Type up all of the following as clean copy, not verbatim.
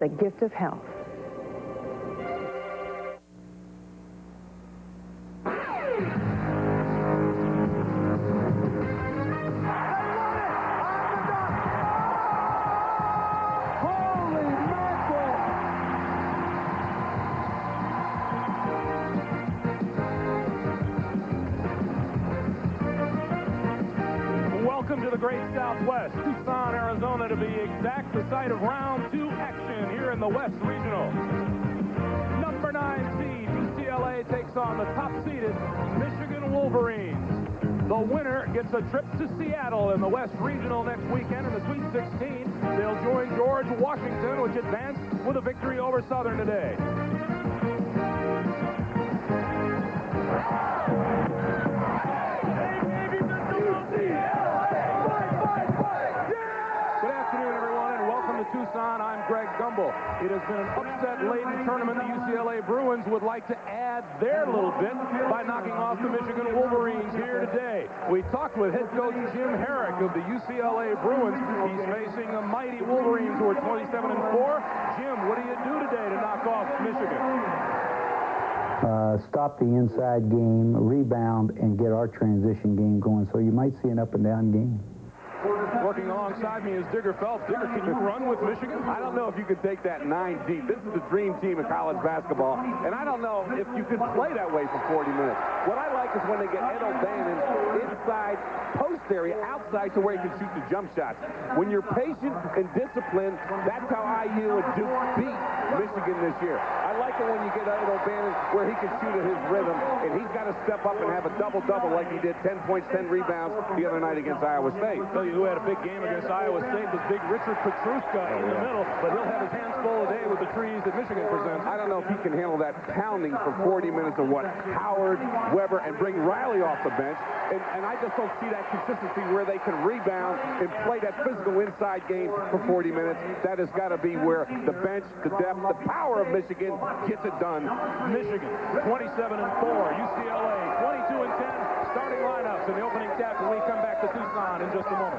The gift of health. Welcome to the Great Southwest, Tucson, Arizona, to be exact, the site of round 2 action here in the West Regional. Number 9 seed, UCLA takes on the top-seeded Michigan Wolverines. The winner gets a trip to Seattle in the West Regional next weekend in the Sweet 16. They'll join George Washington, which advanced with a victory over Southern today. Tucson, I'm Greg Gumbel. It has been an upset-laden tournament. The UCLA Bruins would like to add their little bit by knocking off the Michigan Wolverines here today. We talked with head coach Jim Herrick of the UCLA Bruins. He's facing the mighty Wolverines, who are 27-4. Jim, what do you do today to knock off Michigan? Stop the inside game, rebound, and get our transition game going. So you might see an up-and-down game. Working alongside me is Digger Phelps. Digger, can you run with Michigan? I don't know if you could take that 9 deep. This is the dream team of college basketball, and I don't know if you could play that way for 40 minutes. What I like is when they get Ed O'Bannon inside, post area, outside to where he can shoot the jump shots. When you're patient and disciplined, that's how IU and Duke beat Michigan this year. I like it when you get Ed O'Bannon where he can shoot at his rhythm, and he's got to step up and have a double-double like he did, 10 points, 10 rebounds the other night against Iowa State. Tell you who had a big game against Iowa State was big Richard Petruska in the middle, but he'll have his hands full today with the trees that Michigan presents. I don't know if he can handle that pounding for 40 minutes of what Howard, Weber, and bring Riley off the bench. And I just don't see that consistency where they can rebound and play that physical inside game for 40 minutes. That has got to be where the bench, the depth, the power of Michigan gets it done. Michigan, 27-4. UCLA, 22-10. Starting lineups in the opening tap when we come back to Tucson in just a moment.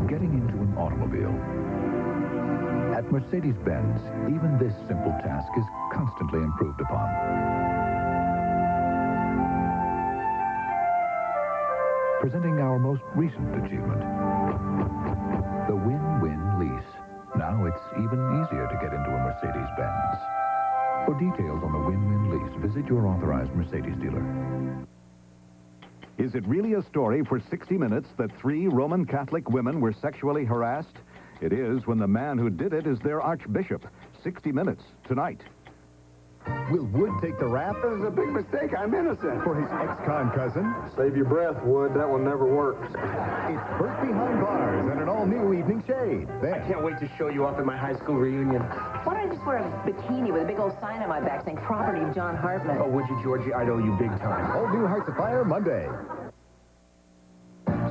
Getting into an automobile. At Mercedes-Benz, even this simple task is constantly improved upon. Presenting our most recent achievement, the win-win lease. Now it's even easier to get into a Mercedes-Benz. For details on the win-win lease, visit your authorized Mercedes dealer. Is it really a story for 60 Minutes that 3 Roman Catholic women were sexually harassed? It is when the man who did it is their archbishop. 60 Minutes, tonight. Will Wood take the rap? It was a big mistake. I'm innocent. For his ex-con cousin? Save your breath, Wood. That one never works. It's Burt Behind Bars and an all-new Evening Shade. Then, I can't wait to show you off at my high school reunion. Why don't I just wear a bikini with a big old sign on my back saying property of John Hartman? Oh, would you, Georgie? I'd owe you big time. all new Hearts of Fire Monday.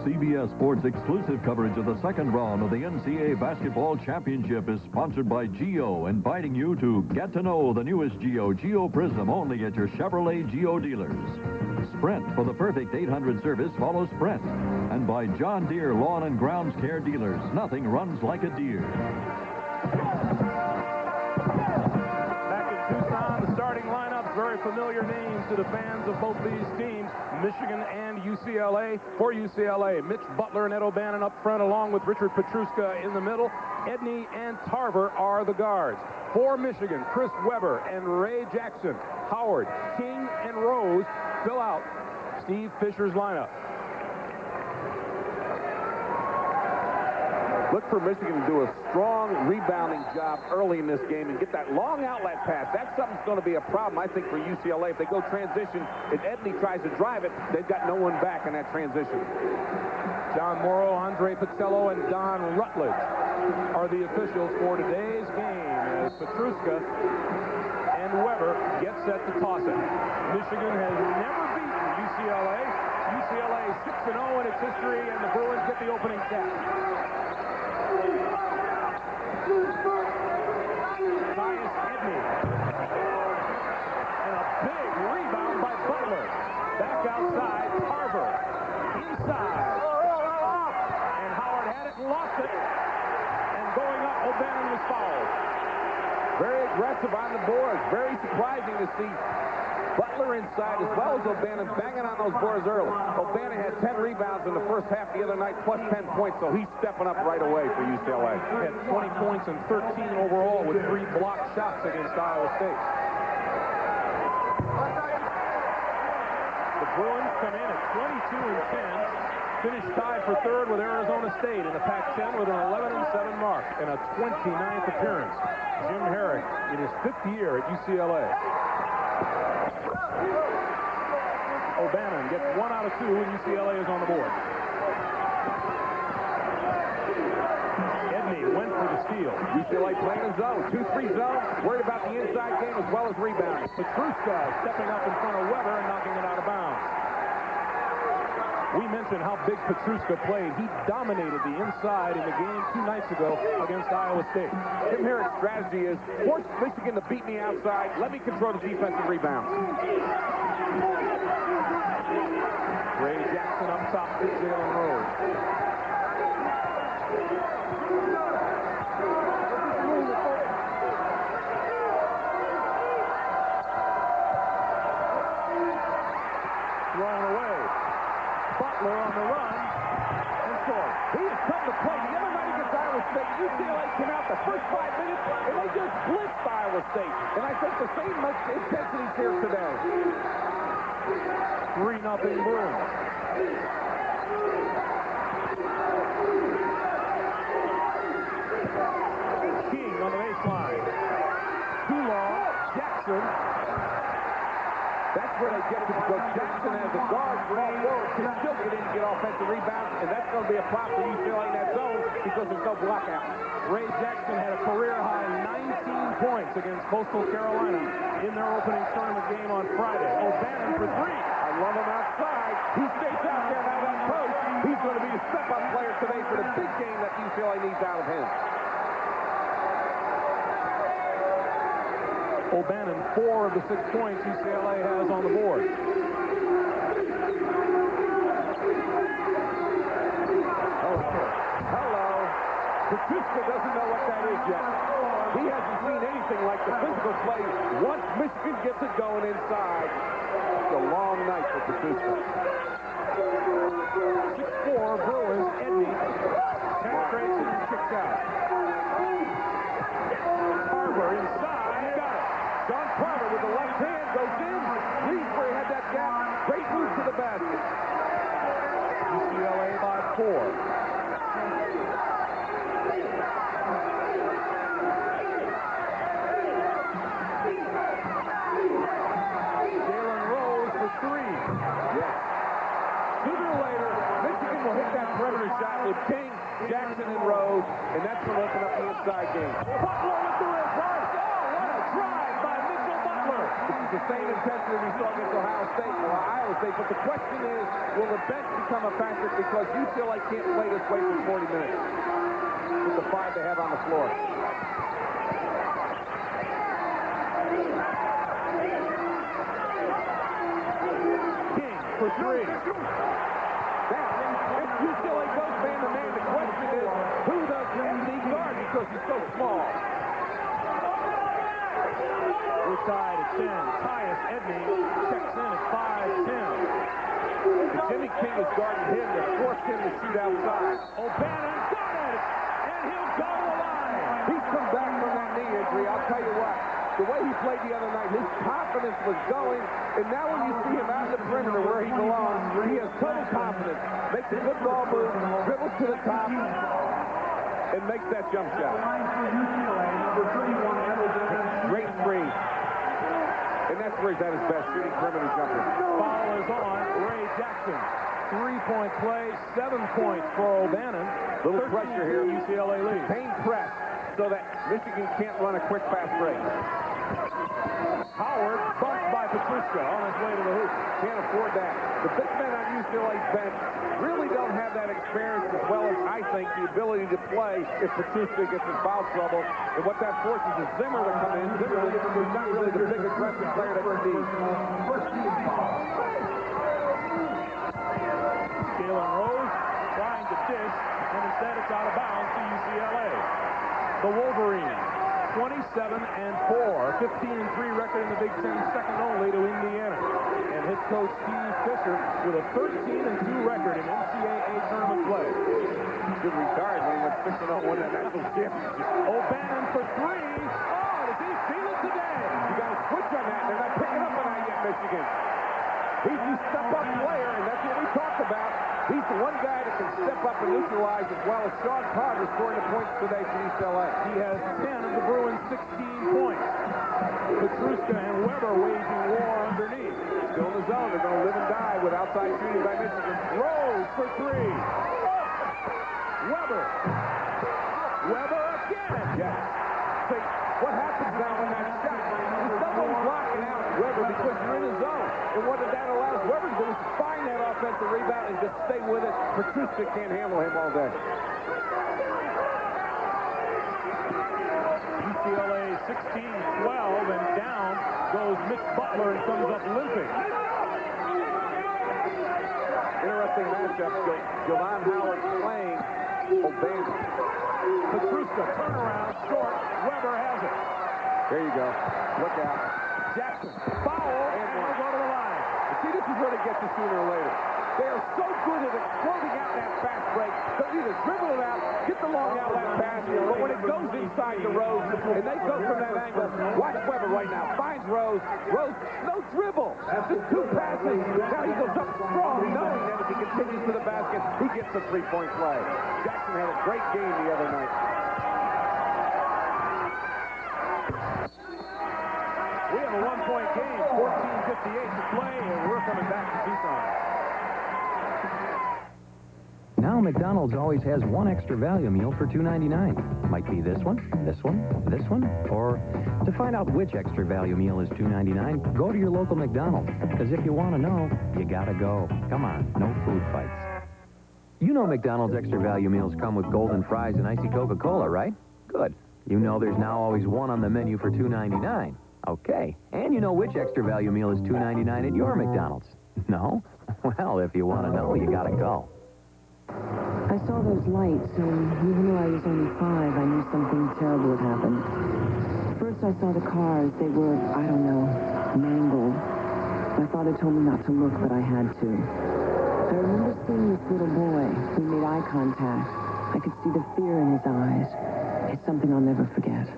CBS Sports exclusive coverage of the second round of the NCAA Basketball Championship is sponsored by Geo, inviting you to get to know the newest Geo Prism, only at your Chevrolet Geo dealers. Sprint, for the perfect 800 service, follow Sprint. And by John Deere Lawn and Grounds Care dealers, nothing runs like a deer. Back in Tucson, the starting lineup, very familiar names to the fans of both these teams, Michigan and UCLA. For UCLA, Mitch Butler and Ed O'Bannon up front, along with Richard Petruska in the middle. Edney and Tarver are the guards. For Michigan, Chris Weber and Ray Jackson. Howard, King, and Rose fill out Steve Fisher's lineup. Look for Michigan to do a strong rebounding job early in this game and get that long outlet pass. That's something that's going to be a problem, I think, for UCLA. If they go transition, if Edney tries to drive it, they've got no one back in that transition. John Morrow, Andre Pizzello, and Don Rutledge are the officials for today's game as Petruska and Weber get set to toss it. Michigan has never beaten UCLA. UCLA 6-0 in its history, and the Bruins get the opening tap. Tyus Edney. And a big rebound by Butler. Back outside, Tarver. inside. And Howard had it and lost it. And going up, O'Bannon was fouled. Very aggressive on the boards. Very surprising to see Butler inside as well as O'Bannon banging on those boards early. O'Bannon had 10 rebounds in the first half the other night, plus 10 points, so he's stepping up right away for UCLA. He had 20 points and 13 overall with 3 blocked shots against Iowa State. The Bruins come in at 22 and 10, finished tied for third with Arizona State in the Pac-10 with an 11-7 mark and a 29th appearance. Jim Herrick in his 5th year at UCLA. O'Bannon gets 1 out of 2 and UCLA is on the board. Edney went for the steal. UCLA playing a zone, 2-3 zone, worried about the inside game as well as rebounding. Petruska stepping up in front of Weber and knocking it out of bounds. We mentioned how big Petruska played. He dominated the inside in the game 2 nights ago against Iowa State. Jim Herrick's strategy is force Michigan to beat me outside. Let me control the defensive rebounds. Ray Jackson up top to Jalen Rose. Thrown away. Butler on the run and scores. He has come to play. The other night against Iowa State, UCLA came out the first 5 minutes and they just blitzed Iowa State. And I think the same much intensity here today. 3-0 Bruins. King on the baseline. Too long. Jackson. That's where they get it because Jackson as a guard, small forward, can still get in and get offensive rebounds, and that's going to be a problem for UCLA in that zone because there's no blockout. Ray Jackson had a career-high 19 points against Coastal Carolina in their opening tournament game on Friday. O'Bannon for 3. I love him outside. He stays out there now that post. He's going to be the step-up player today for the big game that UCLA needs out of him. O'Bannon, 4 of the 6 points UCLA has on the board. Hello. Petruska doesn't know what that is yet. He hasn't seen anything like the physical play. Once Michigan gets it going inside, it's a long night for Petruska. 6-4 Bruins. Edney penetrates and kicks out. Carver inside. Got it. John Carver with the left hand goes in. Leesbury had that gap. Great move to the basket. UCLA by 4. Jalen Rose for 3. Yes. Sooner or later, Michigan will hit that perimeter shot with King, Jackson, and Rose, and that's going to open up the inside game. Butler with the reverse. Oh, what a drive by Mitchell Butler. This is the same intensity we saw against Ohio State or Iowa State, but the question is, will the bench become a factor because UCLA can't play this way for 40 minutes with the 5 they have on the floor. King for 3. Now, if UCLA goes man-to-man, the question is, who does MD guard because he's so small? We're tied at 10. Tyus Edney checks in at 5-10. If Jimmy King is guarding him, to force him to shoot outside. O'Bannon got it, and he'll go to the line. He's come back from that knee injury. I'll tell you what, the way he played the other night, his confidence was going, and now when you see him out in the perimeter where he belongs, he has total confidence. Makes a good ball move, dribbles to the top, and makes that jump shot. Great screen. And that's where he's at his best, shooting perimeter jumper. Foul is on Ray Jackson. 3-point play, 7 points for O'Bannon. Little pressure here. UCLA leads. Main press so that Michigan can't run a quick, fast break. Howard bumped by Petruska on his way to the hoop. Can't afford that. The big men on UCLA's bench really don't have that experience as well as, I think, the ability to play if Petruska gets in foul trouble. And what that forces is Zimmer to come in. Zimmer is not really the big aggressive player that you need. Jalen Rose trying to dish, and instead it's out of bounds to UCLA. The Wolverines, 27-4, 15-3 record in the Big Ten, second only to Indiana. And head coach Steve Fisher with a 13-2 record in NCAA tournament play. Good retired when he went 6-0 won that national championship. O'Bannon for three. Oh, does he feel it today? You got to switch on that. They're not picking up on that yet, Michigan. He's the step-up player, and that's what we talked about. He's the one guy that can step up and neutralize as well as Sean Carter scoring the points today for UCLA. He has 10 of the Bruins' 16 points. Petruska and Weber waging war underneath. Still in the zone. They're going to live and die with outside shooting by Michigan. Rose for three. Weber. Weber again. Yes. See, what happens now when that shot? Someone's blocking out Weber because you're in the zone. And what that allows Weber to do is find that offensive rebound and just stay with it. Petruska can't handle him all day. UCLA 16-12, and down goes Mitch Butler and comes up limping. Interesting matchup. Javon Howard playing O'Bannon. Petruska, turnaround, short. Weber has it. There you go. Look out. Jackson, foul, and we'll go to the line. See, this is where they get you sooner or later. They are so good at exploding out that fast break. They'll either dribble it out, get the long outlet pass, but when it goes inside the Rose, and they go from that angle, watch Weber right now. Finds Rose. Rose, no dribble. Just two passes. Now he goes up strong, knowing that if he continues to the basket, he gets the three-point play. Jackson had a great game the other night. We have a one-point game, 14:58 to play, and we're coming back to Tucson. Now McDonald's always has one extra value meal for $2.99. Might be this one, this one, this one, or to find out which extra value meal is $2.99, go to your local McDonald's. Because if you want to know, you gotta go. Come on, no food fights. You know McDonald's extra value meals come with golden fries and icy Coca-Cola, right? Good. You know there's now always one on the menu for $2.99. Okay. And you know which extra value meal is $2.99 at your McDonald's. No? Well, if you want to know, you gotta go. I saw those lights, and even though I was only 5, I knew something terrible had happened. First, I saw the cars. They were, I don't know, mangled. My father told me not to look, but I had to. I remember seeing this little boy. We made eye contact. I could see the fear in his eyes. It's something I'll never forget.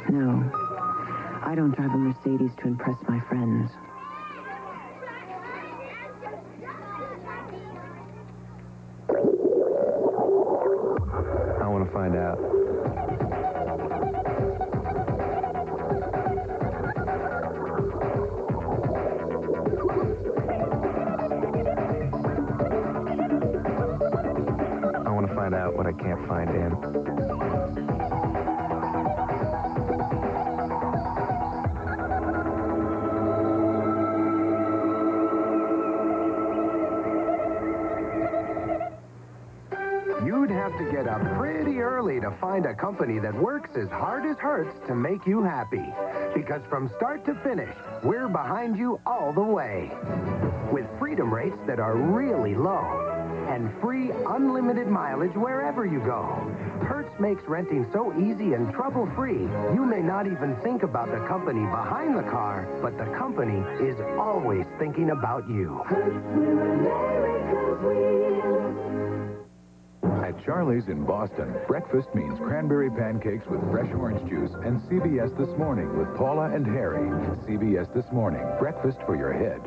No, I don't drive a Mercedes to impress my friends. I want to find out. I want to find out what I can't find in. You'd have to get up pretty early to find a company that works as hard as hurts to make you happy. Because from start to finish, we're behind you all the way. With freedom rates that are really low and free unlimited mileage wherever you go. Hertz makes renting so easy and trouble-free, you may not even think about the company behind the car, but the company is always thinking about you. At Charlie's in Boston, breakfast means cranberry pancakes with fresh orange juice and CBS This Morning with Paula and Harry. CBS This Morning, breakfast for your head.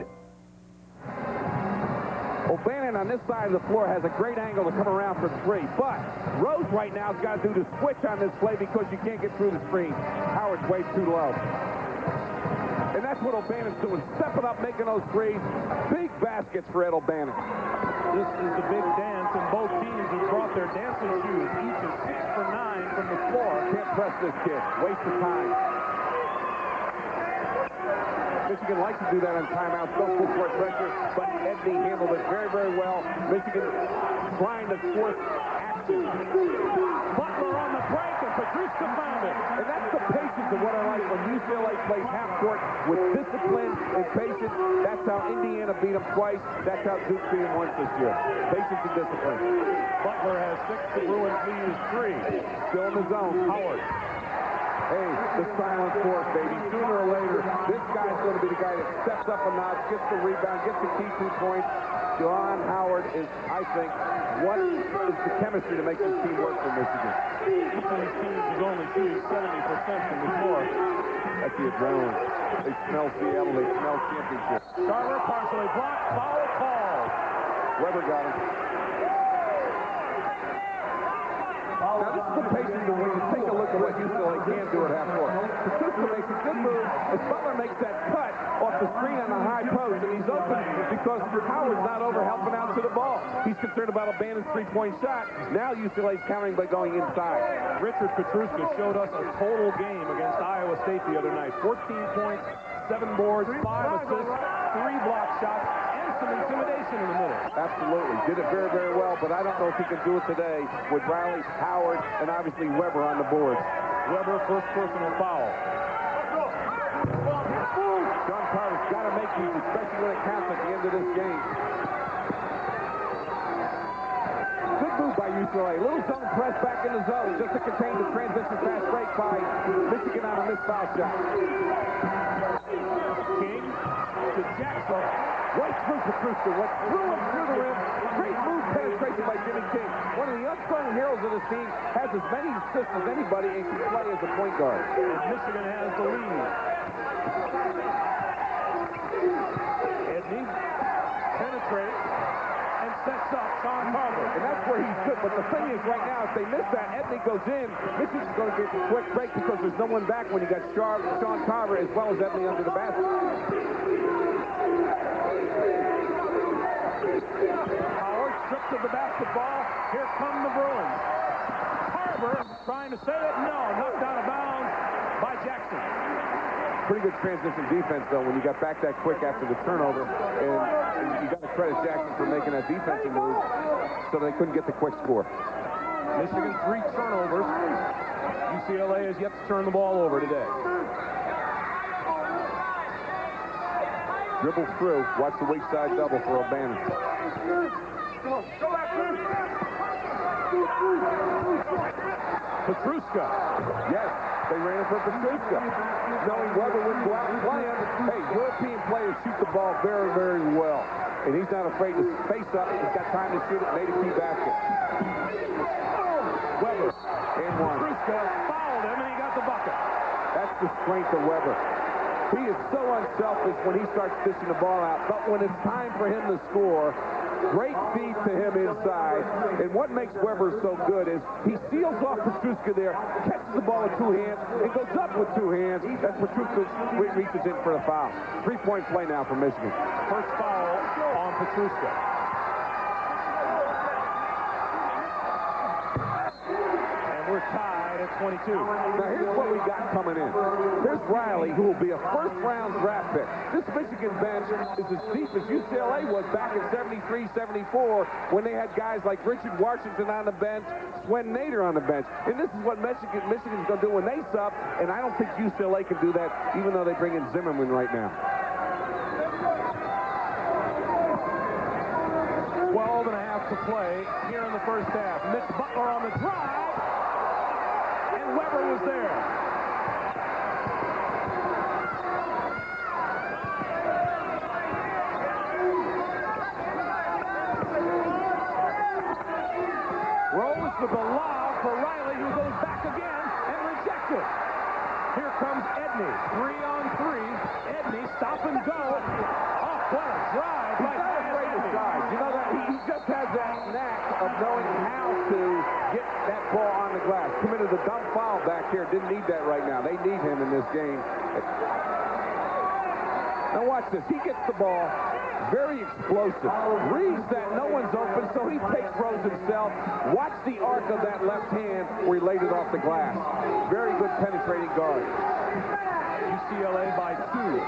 O'Bannon on this side of the floor has a great angle to come around for three, but Rose right now has got to do the switch on this play because you can't get through the screen. Howard's way too low. And that's what O'Bannon's doing, stepping up, making those threes. Big baskets for Ed O'Bannon. This is the big dance, and both teams have brought their dancing shoes. Each is 6 for 9 from the floor. Can't press this kid. Waste of time. Michigan likes to do that on timeouts, go full court pressure, but Edney handled it very, very well. Michigan trying to force action. Butler on the break, and Petruska found it. And that's the patience of what I like when UCLA plays half court with discipline and patience. That's how Indiana beat them twice. That's how Duke beat them once this year. Patience and discipline. Butler has 6. The Bruins lead is 3. Still in the zone. Howard. Hey, the silent force, baby. Sooner or later, this guy's going to be the guy that steps up a notch, gets the rebound, gets the key 2 points. John Howard is, I think, what is the chemistry to make this team work for Michigan? Each of these teams is only shooting 70% from the floor. That's the adrenaline. They smell Seattle. They smell championship. Carter partially blocked. Foul called. Weber got him. Now, this is the patience of when you take a look at what UCLA can do at half court. Petruska makes a good move as Butler makes that cut off the screen on the high post, and he's open because Howard's not over helping out to the ball. He's concerned about O'Bannon's 3-point shot. Now UCLA's countering by going inside. Richard Petruska showed us a total game against Iowa State the other night. 14 points, 7 boards, 5 assists, 3 block shots, and some intimidation in the middle. Absolutely. Did it very, very well, but I don't know if he can do it today with Riley, Howard, and obviously Weber on the boards. Weber, first personal foul. John Carter's got to make these, especially when it counts at the end of this game. Good move by UCLA. Little zone press back in the zone just to contain the transition fast break by Michigan on a missed foul shot. King to Jackson. Right through Petruska, went through him through the rim. Great move penetration by Jimmy King. One of the unsung heroes of this team, has as many assists as anybody and can play as a point guard. And Michigan has the lead. Edney penetrates and sets up Sean Carver. And that's where he's good. But the thing is, right now, if they miss that, Edney goes in. Michigan's going to get a quick break because there's no one back when you got Sean Carver as well as Edney under the basket. Howard stripped of the basketball. Here come the Bruins. Carver trying to save it. No, knocked out of bounds by Jackson. Pretty good transition defense, though, when you got back that quick after the turnover. And you got to credit Jackson for making that defensive move so they couldn't get the quick score. Michigan 3 turnovers. UCLA has yet to turn the ball over today. Dribbles through. Watch the weak side double for O'Bannon. Petruska. Yes, they ran for Petruska. Knowing Weber wouldn't go out and play him. Hey, European players shoot the ball very, very well. And he's not afraid to face up. He's got time to shoot it. Made a key basket. Weber. And one. Petruska fouled him, and he got the bucket. That's the strength of Weber. He is so unselfish when he starts dishing the ball out, but when it's time for him to score, great feed to him inside. And what makes Weber so good is he seals off Petruska there, catches the ball with 2 hands, and goes up with 2 hands as Petruska reaches in for the foul. 3-point play now for Michigan. First foul on Petruska. And we're tied at 22. Now here's what we got coming in. Here's Riley, who will be a first-round draft pick. This Michigan bench is as deep as UCLA was back in 73, 74, when they had guys like Richard Washington on the bench, Swen Nader on the bench. And this is what Michigan's going to do when they sub, and I don't think UCLA can do that, even though they bring in Zimmerman right now. 12 and a half to play here in the first half. Mitch Butler on the drive, and Weber was there. Rolls to the lob for Riley, who goes back again and rejects it. Here comes Edney, 3-on-3. Edney, stop and go. Oh, what a drive by Edney. You know that he just has that knack of knowing how to get that ball on the glass. Committed a dumb foul back here. Didn't need that right now. They need him in this game. Now watch this. He gets the ball. Very explosive. Reads that no one's open, so he takes throws himself. Watch the arc of that left hand where he laid it off the glass. Very good penetrating guard. UCLA by 2.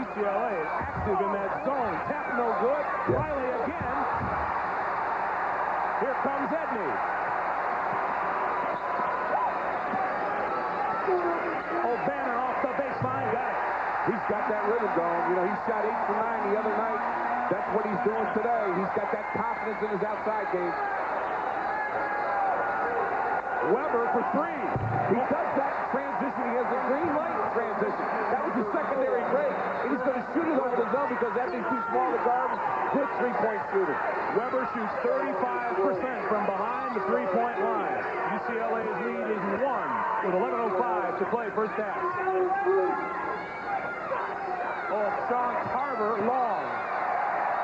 UCLA is active in that zone. Tap no good. Riley again. Here comes Edney. O'Bannon off the baseline. Got it. He's got that rhythm going. You know, he shot 8 for 9 the other night. That's what he's doing today. He's got that confidence in his outside game. Weber for 3. He does that transition. He has a green light transition. That was his secondary break. And he's going to shoot it over the zone because Edney's too small to guard. Good three-point shooter. Weber shoots 35% from behind the three-point line. UCLA's lead is 1 with 11:05 to play first half. Oh, Sean Carver long.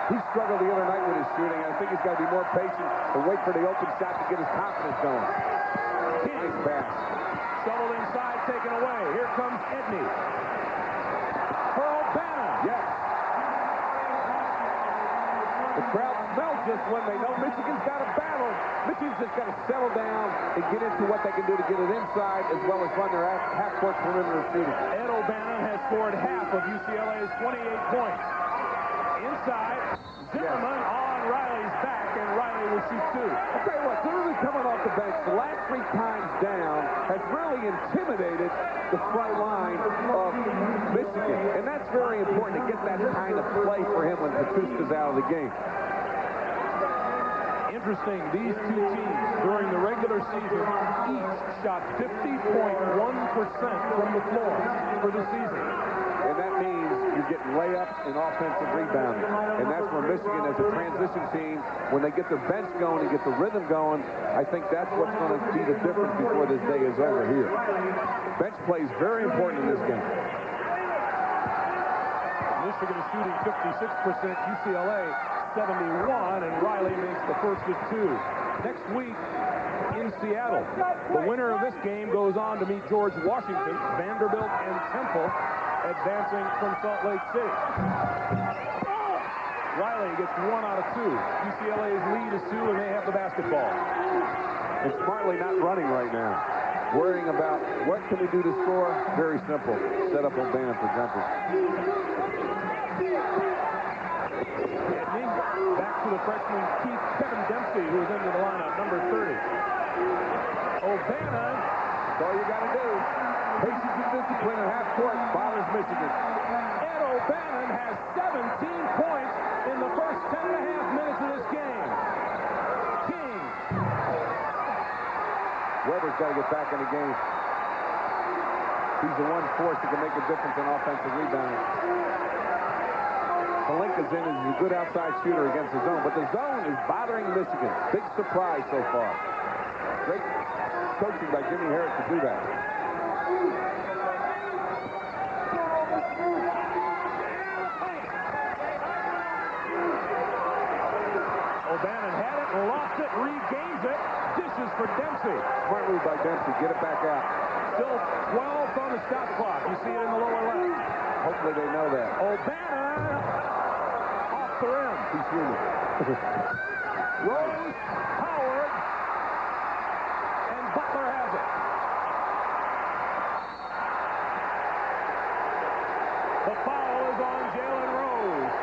He struggled the other night with his shooting. I think he's got to be more patient and wait for the open shot to get his confidence going. Nice pass. Shoveled inside, taken away. Here comes Edney. For O'Bannon. Yes. The crowd smells this when they know Michigan's got a battle. Michigan's just got to settle down and get into what they can do to get it inside as well as run their half-court perimeter shooting. Ed O'Bannon has scored half of UCLA's 28 points. Inside, Zimmerman on Riley's back, and Riley will shoot 2. I'll tell you what, Zimmerman coming off the bench the last 3 times down has really intimidated the front line of Michigan. And that's very important to get that kind of play for him when Patuska's out of the game. Interesting, these two teams during the regular season each shot 50.1% from the floor for the season. And that means you're getting layups and offensive rebounding. And that's where Michigan, as a transition team, when they get their bench going and get the rhythm going, I think that's what's going to be the difference before this day is over here. Bench play is very important in this game. Michigan is shooting 56%, UCLA 71, and Riley makes the first of 2. Next week in Seattle, the winner of this game goes on to meet George Washington, Vanderbilt, and Temple, advancing from Salt Lake City. Riley gets 1 out of 2. UCLA's lead is 2, and they have the basketball. And smartly not running right now. Worrying about what can we do to score? Very simple. Set up O'Bannon for jumpers. Back to the freshman Kevin Dempsey, who is into the lineup, number 30. O'Bannon. That's all you got to do. Patience and discipline at half court bothers Michigan. Ed O'Bannon has 17 points in the first 10.5 minutes of this game. King. Weber's got to get back in the game. He's the one force that can make a difference in offensive rebounding. Palinka's in is a good outside shooter against the zone, but the zone is bothering Michigan. Big surprise so far. Great coaching by Jimmy Harris to do that. O'Bannon had it, lost it, regains it, dishes for Dempsey. Smart move by Dempsey. Get it back out. Still 12 on the shot clock. You see it in the lower left. Hopefully they know that. O'Bannon off the rim. He's human. Rose, Howard, and Butler has it. The foul is on Jalen Rose.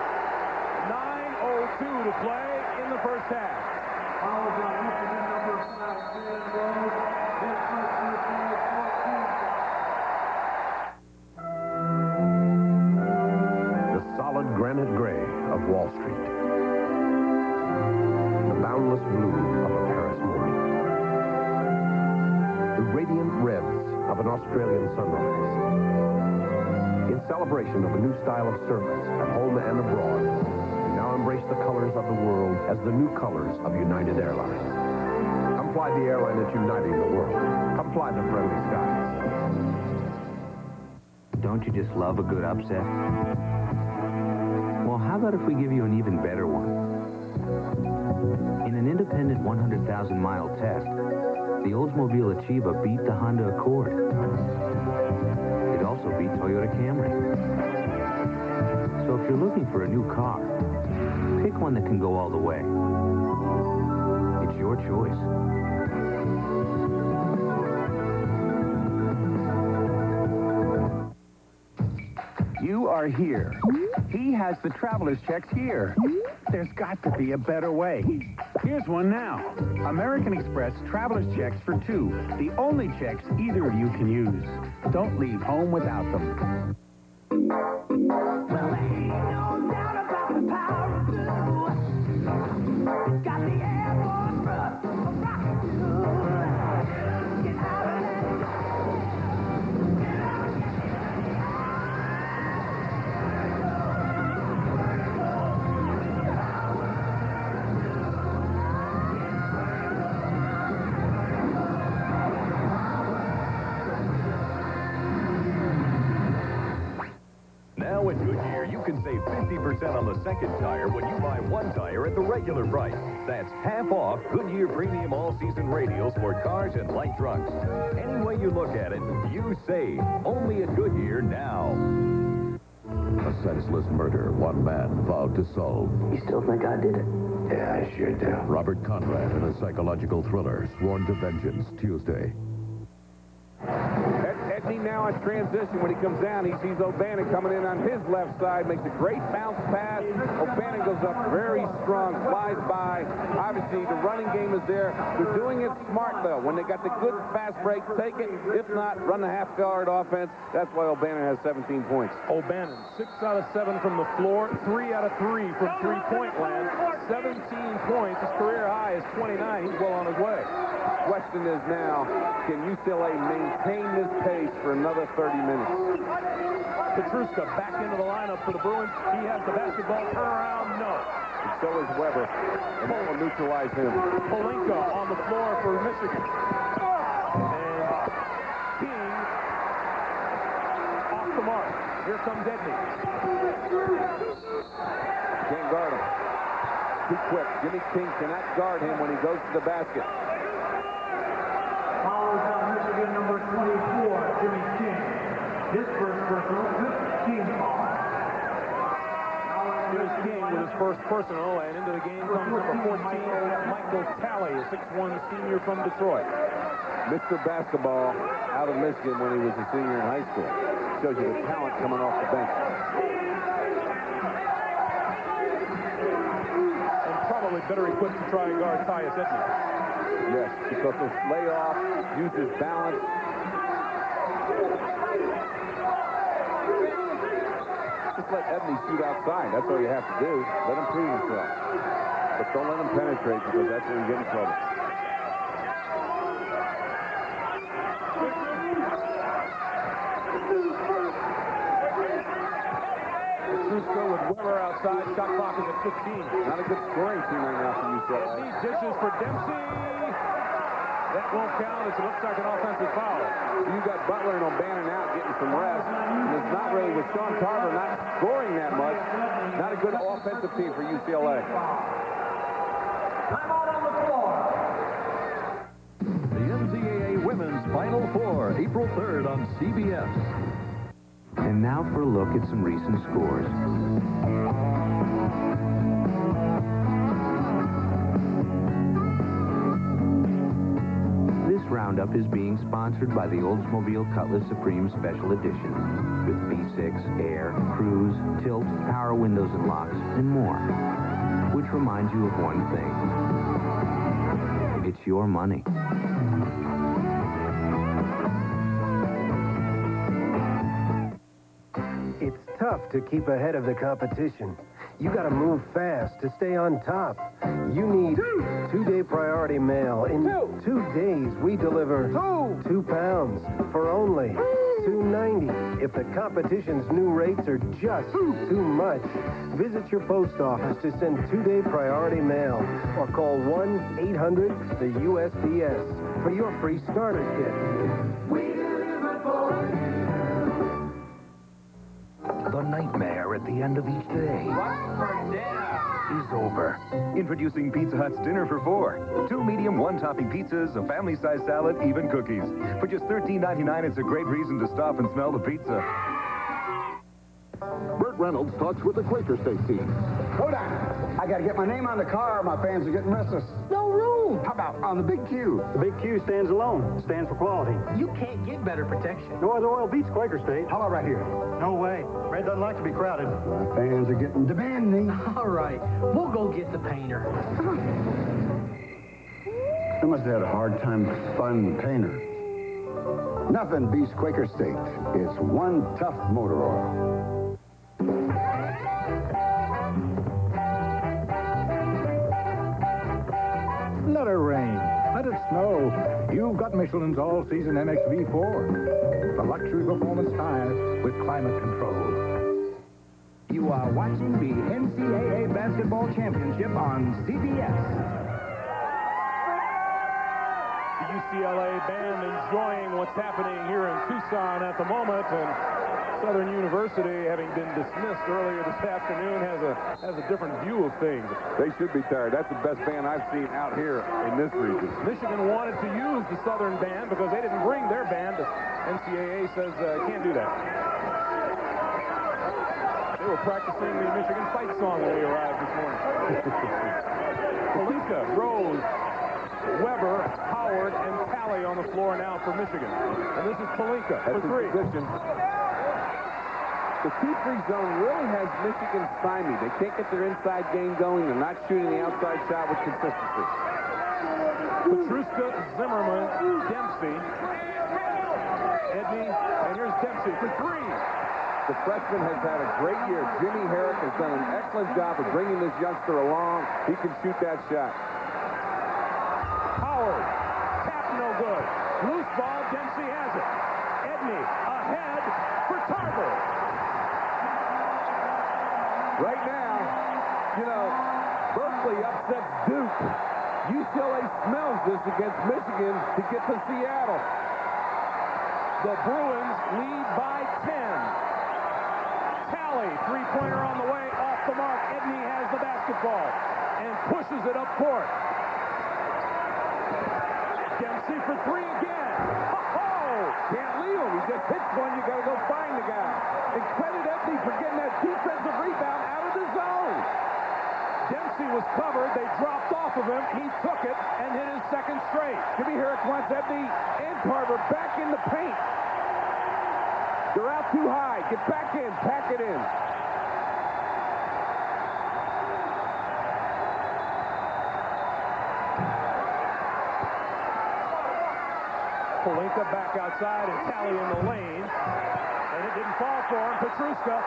9:02 to play in the first half. Foul is on Michigan number 5, Jalen Rose. His first personal 14. The solid granite gray of Wall Street. The boundless blue of a Paris morning. The radiant reds of an Australian sunrise. In celebration of a new style of service at home and abroad, we now embrace the colors of the world as the new colors of United Airlines. Come fly the airline that's uniting the world. Come fly the friendly skies. Don't you just love a good upset? Well, how about if we give you an even better one? In an independent 100,000-mile test, the Oldsmobile Achieva beat the Honda Accord. It also beat Toyota Camry. So if you're looking for a new car, pick one that can go all the way. It's your choice. You are here. He has the traveler's checks here. There's got to be a better way. Here's one now. American Express traveler's checks for two. The only checks either of you can use. Don't leave home without them. Well, ain't no doubt about the power of blue. Got the Air Force thrust of rocket fuel. Get out of that. Now at Goodyear, you can save 50% on the second tire when you buy one tire at the regular price. That's half off Goodyear Premium All-Season Radials for cars and light trucks. Any way you look at it, you save. Only at Goodyear now. A senseless murder one man vowed to solve. You still think I did it? Yeah, I sure do. Robert Conrad in a psychological thriller, Sworn to Vengeance, Tuesday. Edney now in transition. When he comes down, he sees O'Bannon coming in on his left side, makes a great bounce pass. O'Bannon goes up very strong, flies by. Obviously, the running game is there. They're doing it smart, though. When they got the good fast break, take it. If not, run the half-guard offense. That's why O'Bannon has 17 points. O'Bannon, 6 out of 7 from the floor, 3 out of 3 from three-point land, 17 points. His career high is 29. He's well on his way. Question is now, can UCLA maintain this pace for another 30 minutes? Petruska back into the lineup for the Bruins. He has the basketball. Turn around, no. And so is Weber. And that will neutralize him. Polinka on the floor for Michigan. And King off the mark. Here comes Edney. Can't guard him. Too quick. Jimmy King cannot guard him when he goes to the basket. Fouls on Michigan number 24, Jimmy King. His first personal, team foul. Here's King with his first personal, and into the game comes number 14, Michael Talley, a 6'1 senior from Detroit. Mr. Basketball out of Michigan when he was a senior in high school. Shows you the talent coming off the bench. And probably better equipped to try and guard Tyus Edney. Yes, because he'll lay off, use his balance. Just let Edney shoot outside. That's all you have to do. Let him prove himself. But don't let him penetrate because that's where you get in trouble. Petruska with Weber outside. Shot clock is at 15. Not a good scoring team right now for UCLA. Edney dishes for Dempsey. That won't count as it looks like an offensive foul. You got Butler and O'Bannon out getting some rest. And it's not really with Sean Tarver not scoring that much. Not a good offensive team for UCLA. Timeout on the floor. The NCAA Women's Final Four, April 3rd on CBS. And now for a look at some recent scores. This roundup is being sponsored by the Oldsmobile Cutlass Supreme Special Edition with V6, Air, Cruise, Tilt, power windows and locks, and more. Which reminds you of one thing. It's your money. It's tough to keep ahead of the competition. You gotta move fast to stay on top. You need two-day priority mail. In 2 days, we deliver 2 pounds for only $2.90. If the competition's new rates are just too much, visit your post office to send 2-day priority mail or call 1-800-THE-USPS for your free starter kit. We deliver for you. The nightmare at the end of each day is over. Introducing Pizza Hut's Dinner for 4. 2 medium, 1-topping pizzas, a family-sized salad, even cookies. For just $13.99, it's a great reason to stop and smell the pizza. Burt Reynolds talks with the Quaker State team. Hold on. I got to get my name on the car. My fans are getting restless. No room. How about on the big Q? The big Q stands alone. Stands for quality. You can't get better protection. No other oil beats Quaker State. How about right here? No way. Red doesn't like to be crowded. My fans are getting demanding. All right. We'll go get the painter. They must have had a hard time finding the painter. Nothing beats Quaker State. It's one tough motor oil. Let it rain. Let it snow. You've got Michelin's all-season MXV4. The luxury performance tire with climate control. You are watching the NCAA Basketball Championship on CBS. The UCLA band enjoying what's happening here in Tucson at the moment, and Southern University, having been dismissed earlier this afternoon, has a different view of things. They should be tired. That's the best band I've seen out here in this region. Michigan wanted to use the Southern band because they didn't bring their band. The NCAA says can't do that. They were practicing the Michigan fight song when we arrived this morning. Palinka, Rose, Weber, Howard, and Talley on the floor now for Michigan. And this is Palinka for three. The 2-3 zone really has Michigan stymied. They can't get their inside game going. They're not shooting the outside shot with consistency. Petruska, Zimmerman, Dempsey, Edney, and here's Dempsey for three. The freshman has had a great year. Jimmy Herrick has done an excellent job of bringing this youngster along. He can shoot that shot. Howard, tap no good. Loose ball, Dempsey has it. Edney ahead for Tarver. Right now, you know, Berkeley upsets Duke. UCLA smells this against Michigan to get to Seattle. The Bruins lead by 10. Talley, three-pointer on the way, off the mark. Edney has the basketball and pushes it up court. Dempsey for three again. Can't leave him. He just hits one. You got to go find the guy. And credit Edney for getting that defensive rebound out of the zone. Dempsey was covered. They dropped off of him. He took it and hit his second straight. Jimmy Herrick wants Edney and Tarver back in the paint. They're out too high. Get back in. Pack it in. Palinka back outside and Talley in the lane. And it didn't fall for him. Petruska.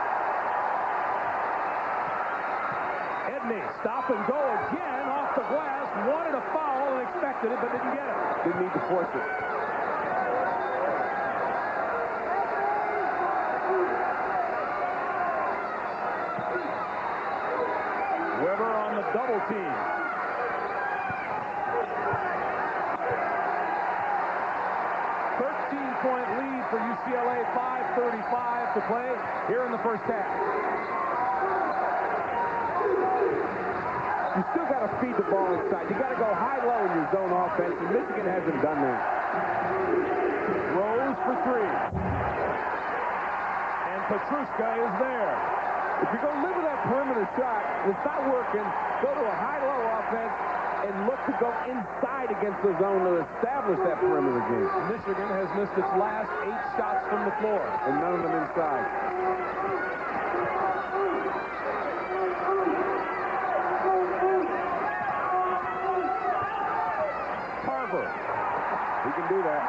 Edney, stop and go again off the glass. Wanted a foul and expected it, but didn't get it. Didn't need to force it. Weber on the double team. Point lead for UCLA, 5:35 to play here in the first half. You still got to feed the ball inside. You got to go high-low in your zone offense, and Michigan hasn't done that. Rose for three. And Petruska is there. If you're going to live with that perimeter shot, it's not working, go to a high-low offense and look to go inside against the zone to establish that perimeter game. Michigan has missed its last 8 shots from the floor. And none of them inside. Tarver. He can do that.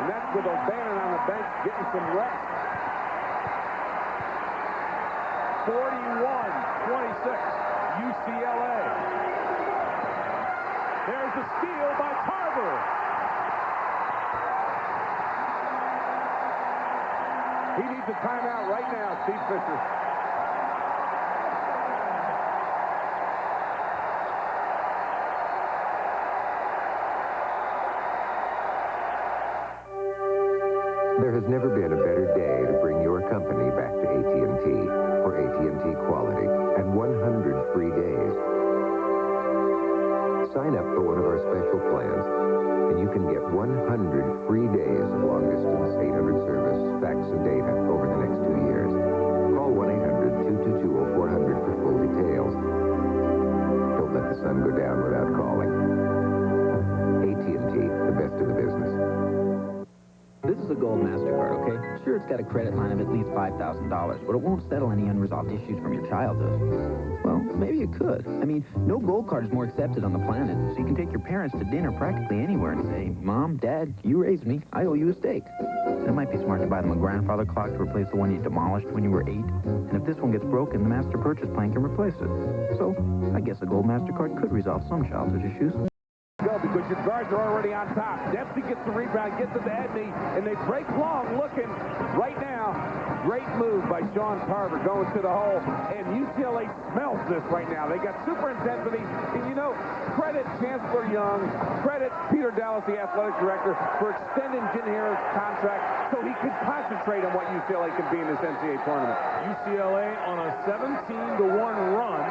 And that's with O'Bannon on the bench getting some rest. 41-26, UCLA. There's a steal by Tarver. He needs a timeout right now, Steve Fisher. There has never been a better day to bring your company back to AT&T for AT&T quality and 100 free days. Sign up for one of our special plans, and you can get 100 free days of long-distance 800 service, fax, and data over the next 2 years. Call MasterCard, okay? Sure, it's got a credit line of at least $5,000, but it won't settle any unresolved issues from your childhood. Well, maybe it could. I mean, no gold card is more accepted on the planet, so you can take your parents to dinner practically anywhere and say, Mom, Dad, you raised me. I owe you a steak. And it might be smart to buy them a grandfather clock to replace the one you demolished when you were 8. And if this one gets broken, the Master Purchase Plan can replace it. So, I guess a gold MasterCard could resolve some childhood issues. Go because your guards are already on top. Dempsey gets the rebound, gets it to Edney, and they break long looking right now. Great move by Sean Tarver going to the hole, and UCLA smells this right now. They got super intensity, and you know, credit Chancellor Young, credit Peter Dallas, the athletic director, for extending Jim Harris' contract so he could concentrate on what UCLA can be in this NCAA tournament. UCLA on a 17-1 run.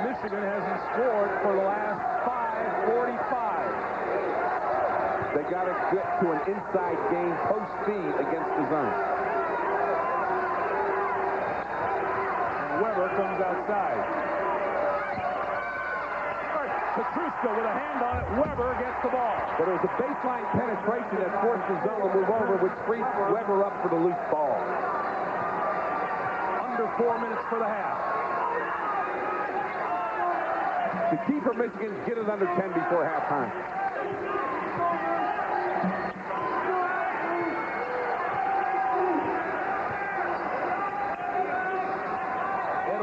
Michigan hasn't scored for the last 5:45. They got to get to an inside game post-feed against the zone. And Weber comes outside. Petruska with a hand on it. Weber gets the ball. But it was a baseline penetration that forced the zone to move over, which frees Weber up for the loose ball. Under 4 minutes for the half. The key for Michigan is get it under 10 before halftime.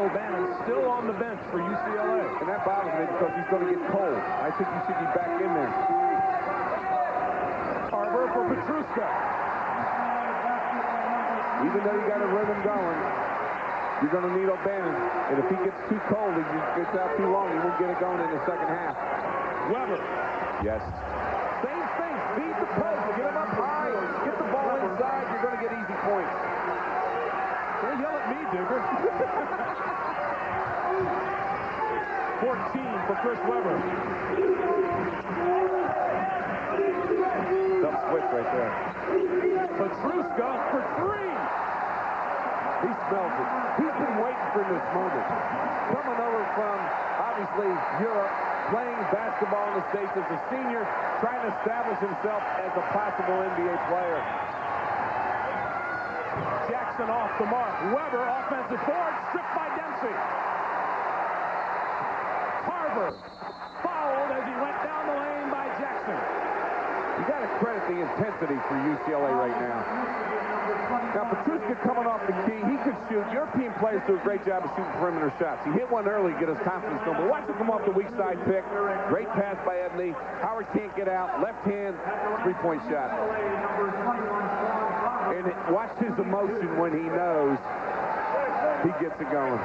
O'Bannon still on the bench for UCLA. And that bothers me because he's going to get cold. I think he should be back in there. Tarver for Petruska. Even though you got a rhythm going, you're going to need O'Bannon. And if he gets too cold, if he gets out too long, he won't get it going in the second half. Weber. Yes. Same thing. Feed the post. Get him up high. Get the ball inside. You're going to get easy points. Don't yell at me, Digger. 14 for Chris Weber. Tough switch right there. Petruska for 3. He smells it. He's been waiting for this moment. Coming over from, obviously, Europe, playing basketball in the States as a senior, trying to establish himself as a possible NBA player. Jackson off the mark. Weber, offensive board, stripped by Dempsey. Tarver fouled as he went down the lane by Jackson. You got to credit the intensity for UCLA right now. Now, Petruska coming off the key, he could shoot. European players do a great job of shooting perimeter shots. He hit one early to get his confidence going, but watch him come off the weak side pick. Great pass by Edney. Howard can't get out. Left hand, three-point shot. And watch his emotion when he knows he gets it going.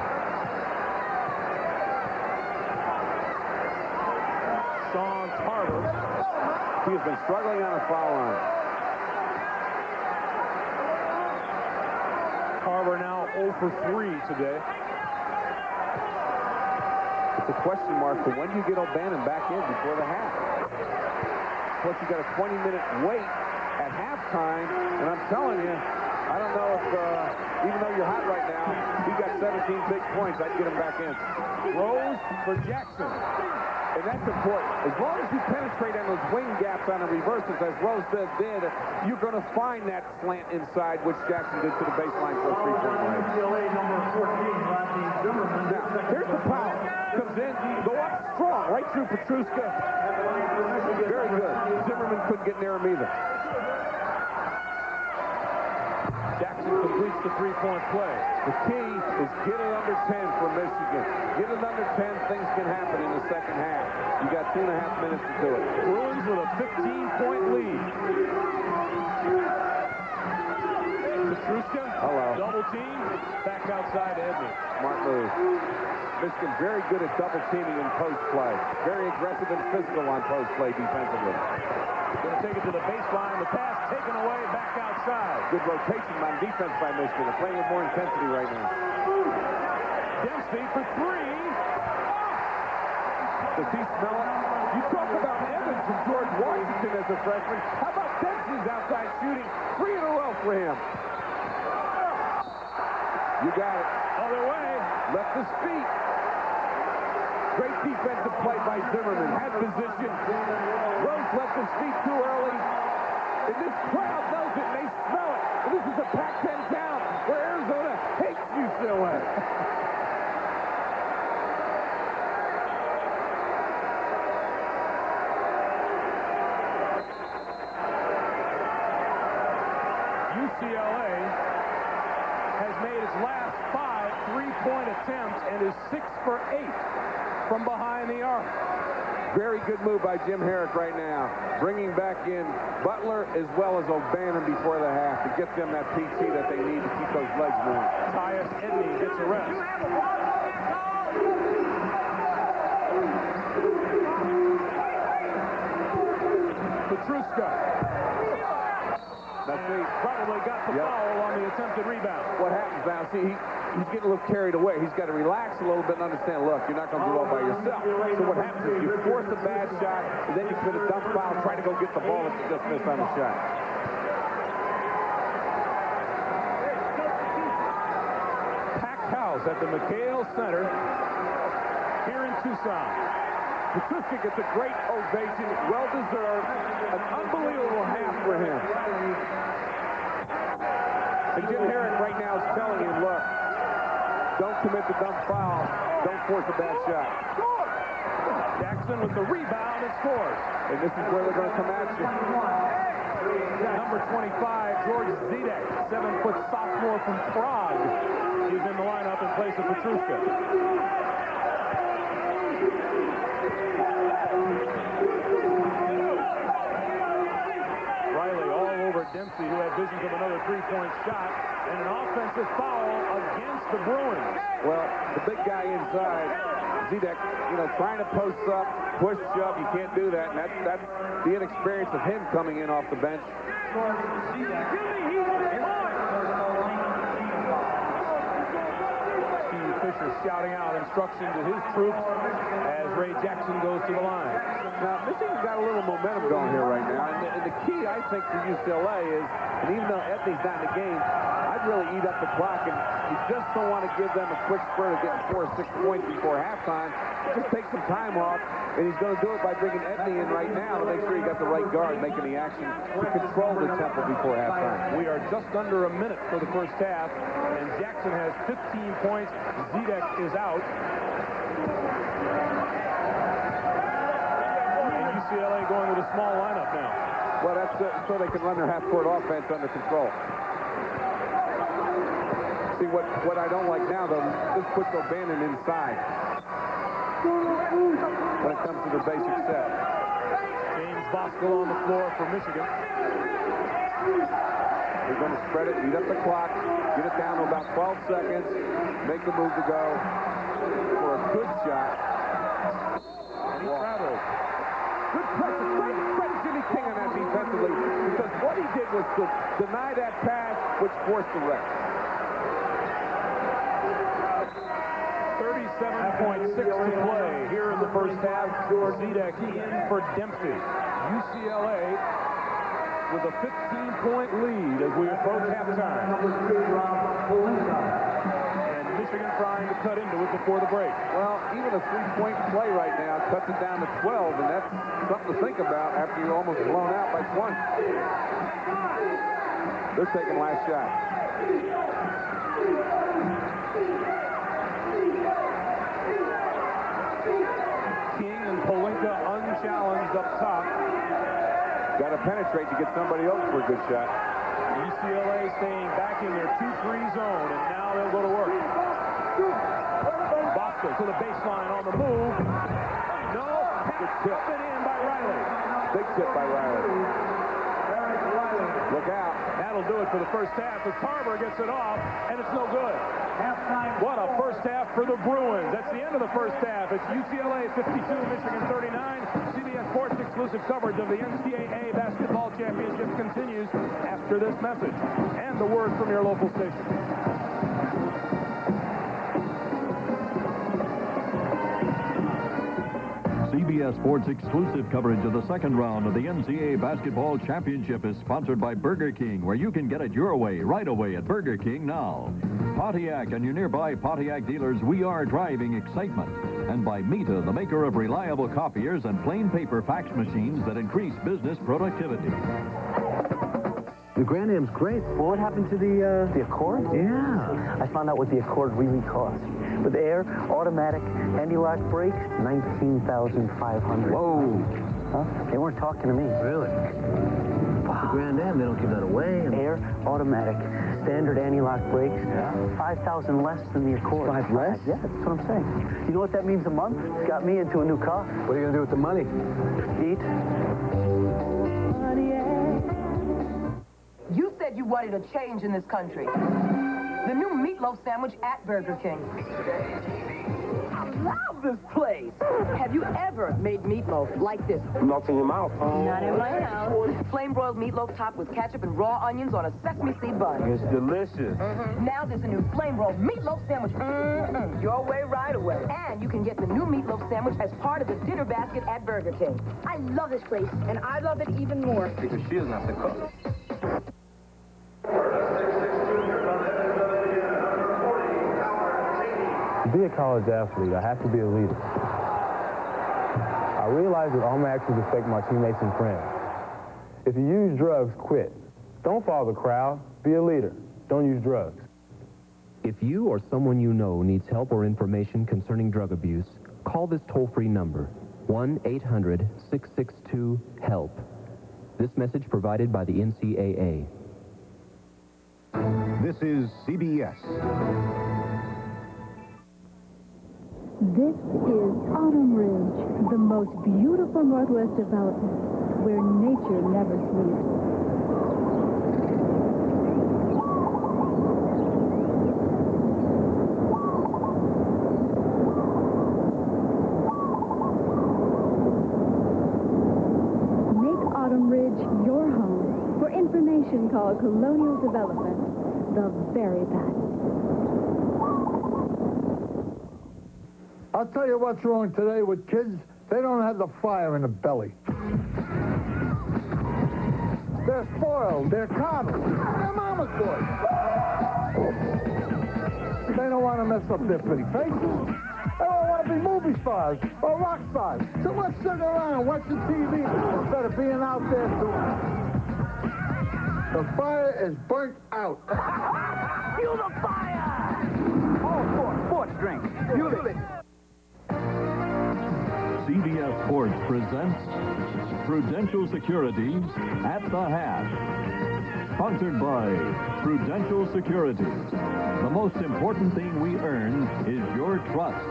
Sean Tarver. He has been struggling on a foul line. Tarver now 0 for 3 today. It's a question mark for when you get O'Bannon back in before the half. Plus, you got a 20-minute wait at halftime, and I'm telling you, I don't know if, even though you're hot right now, he got 17 big points, I'd get him back in. Rose for Jackson. And that's important. As long as you penetrate on those wing gaps on the reverses, as Rose did, you're going to find that slant inside, which Jackson did to the baseline for a three-point line. Now, here's the power. Comes in, go up strong, right through Petruska. Very good. Zimmerman couldn't get near him either. Jackson completes the three-point play. The key is get it under 10 for Michigan. Get it under 10, things can happen in the second half. You got 2.5 minutes to do it. Bruins with a 15-point lead. Petruska, double team, back outside Edney. Smart move. Michigan very good at double teaming in post play. Very aggressive and physical on post play defensively. Going to take it to the baseline. The pass taken away, back outside. Good rotation on defense by Michigan. They're playing with more intensity right now. Dempsey for 3. Does he smell it? You talk about Evans from George Washington as a freshman. How about Dempsey's outside shooting? 3 in a row for him. You got it. Other way. Left his feet. Great defensive play by Zimmerman. Had position. Rose left his feet too early. And this crowd knows it, and they smell it. And this is a Pac-10 town where Arizona hates UCLA. UCLA has made its last 5 3-point attempts and is 6 for 8 from behind the arc. Very good move by Jim Herrick right now, bringing back in Butler as well as O'Bannon before the half to get them that PT that they need to keep those legs warm. Tyus Edney gets a rest. Petruska. Now, see, probably got the foul on the attempted rebound. What happens now, see, he's getting a little carried away. He's got to relax a little bit and understand, look, you're not going to do all by yourself. So what happens is you force a bad shot, and then you put a dump foul, try to go get the ball that you just missed on the shot. Packed house at the McKale Center here in Tucson. Petruska gets a great ovation, well-deserved, an unbelievable half for him. And Jim Herrick right now is telling him, look, don't commit the dump foul, don't force a bad shot. Jackson with the rebound and scores. And this is where they're going to come at you. Number 25, George Zidek, 7-foot sophomore from Prague, is in the lineup in place of Petruska. Riley all over Dempsey, who had visions of another 3-point shot, and an offensive foul against the Bruins. Well, the big guy inside, Zidek, trying to post up, push shove, you can't do that, and that's the inexperience of him coming in off the bench. Steve Fisher shouting out instruction to his troops as Ray Jackson goes to the line. Now, Michigan's got a little momentum going here right now, and the key, I think, for UCLA is, and even though Edney's not in the game, I'd really eat up the clock, and you just don't want to give them a quick spurt of getting 4 or 6 points before halftime. Just take some time off, and he's going to do it by bringing Edney in right now to make sure he got the right guard making the action to control the tempo before halftime. We are just under a minute for the first half, and Jackson has 15 points. Zidek is out. And UCLA going with a small lineup now. Well, that's so they can run their half-court offense under control. See, what I don't like now, though, this puts O'Bannon inside when it comes to the basic set. James Bosco on the floor for Michigan. They're going to spread it, beat up the clock, get it down to about 12 seconds, make the move to go for a good shot. And he travels. Good pressure. Great Jimmy King on that defensively, because what he did was to deny that pass, which forced the wreck. 37.6 to play here in the first half. Zidek in for Dempsey. UCLA with a 15-point lead as we approach halftime. And Michigan trying to cut into it before the break. Well, even a 3-point play right now cuts it down to 12, and that's something to think about after you're almost blown out by 20. They're taking last shot. King and Polinka unchallenged up top. Got to penetrate to get somebody open for a good shot. UCLA staying back in their 2-3 zone, and now they'll go to work. Bosco to the baseline on the move. No, good tip. It in by Riley. Big tip by Riley. Look out. That'll do it for the first half as Tarver gets it off, and it's no good. What a first half for the Bruins. That's the end of the first half. It's UCLA 52, Michigan 39. CBS Sports exclusive coverage of the NCAA Basketball Championship continues after this message and the word from your local station. CBS Sports exclusive coverage of the second round of the NCAA Basketball Championship is sponsored by Burger King, where you can get it your way right away at Burger King now. Pontiac and your nearby Pontiac dealers, we are driving excitement. And by Meta, the maker of reliable copiers and plain paper fax machines that increase business productivity. The Grand Am's great. Well, what happened to the Accord? Yeah. I found out what the Accord really costs. With air, automatic, anti-lock brakes, $19,500. Whoa. Huh? They weren't talking to me. Really? The Grand Am, they don't give that away. Air, automatic, standard anti-lock brakes, $5,000 less than the Accord. $5,000 less? Yeah, that's what I'm saying. You know what that means a month? It's got me into a new car. What are you going to do with the money? Eat. You said you wanted a change in this country. The new meatloaf sandwich at Burger King. I love this place. Have you ever made meatloaf like this? Melts in your mouth. Not in my house. Flame broiled meatloaf topped with ketchup and raw onions on a sesame seed bun. It's delicious. Now there's a new flame broiled meatloaf sandwich. Your way, right away. And you can get the new meatloaf sandwich as part of the dinner basket at Burger King. I love this place, and I love it even more. Because she doesn't have to cook. To be a college athlete, I have to be a leader. I realize that all my actions affect my teammates and friends. If you use drugs, quit. Don't follow the crowd. Be a leader. Don't use drugs. If you or someone you know needs help or information concerning drug abuse, call this toll-free number, 1-800-662-HELP. This message provided by the NCAA. This is CBS. This is Autumn Ridge, the most beautiful Northwest development, where nature never sleeps. Make Autumn Ridge your home. For information, call Colonial Development, the very best. I'll tell you what's wrong today with kids. They don't have the fire in the belly. They're spoiled. They're coddled. They're mama's boys. They don't want to mess up their pretty faces. They don't want to be movie stars or rock stars. So let's sit around and watch the TV instead of being out there doing it. The fire is burnt out. Fuel the fire! All sports drink. Fuel it. CBS Sports presents Prudential Securities at the Half. Sponsored by Prudential Securities. The most important thing we earn is your trust.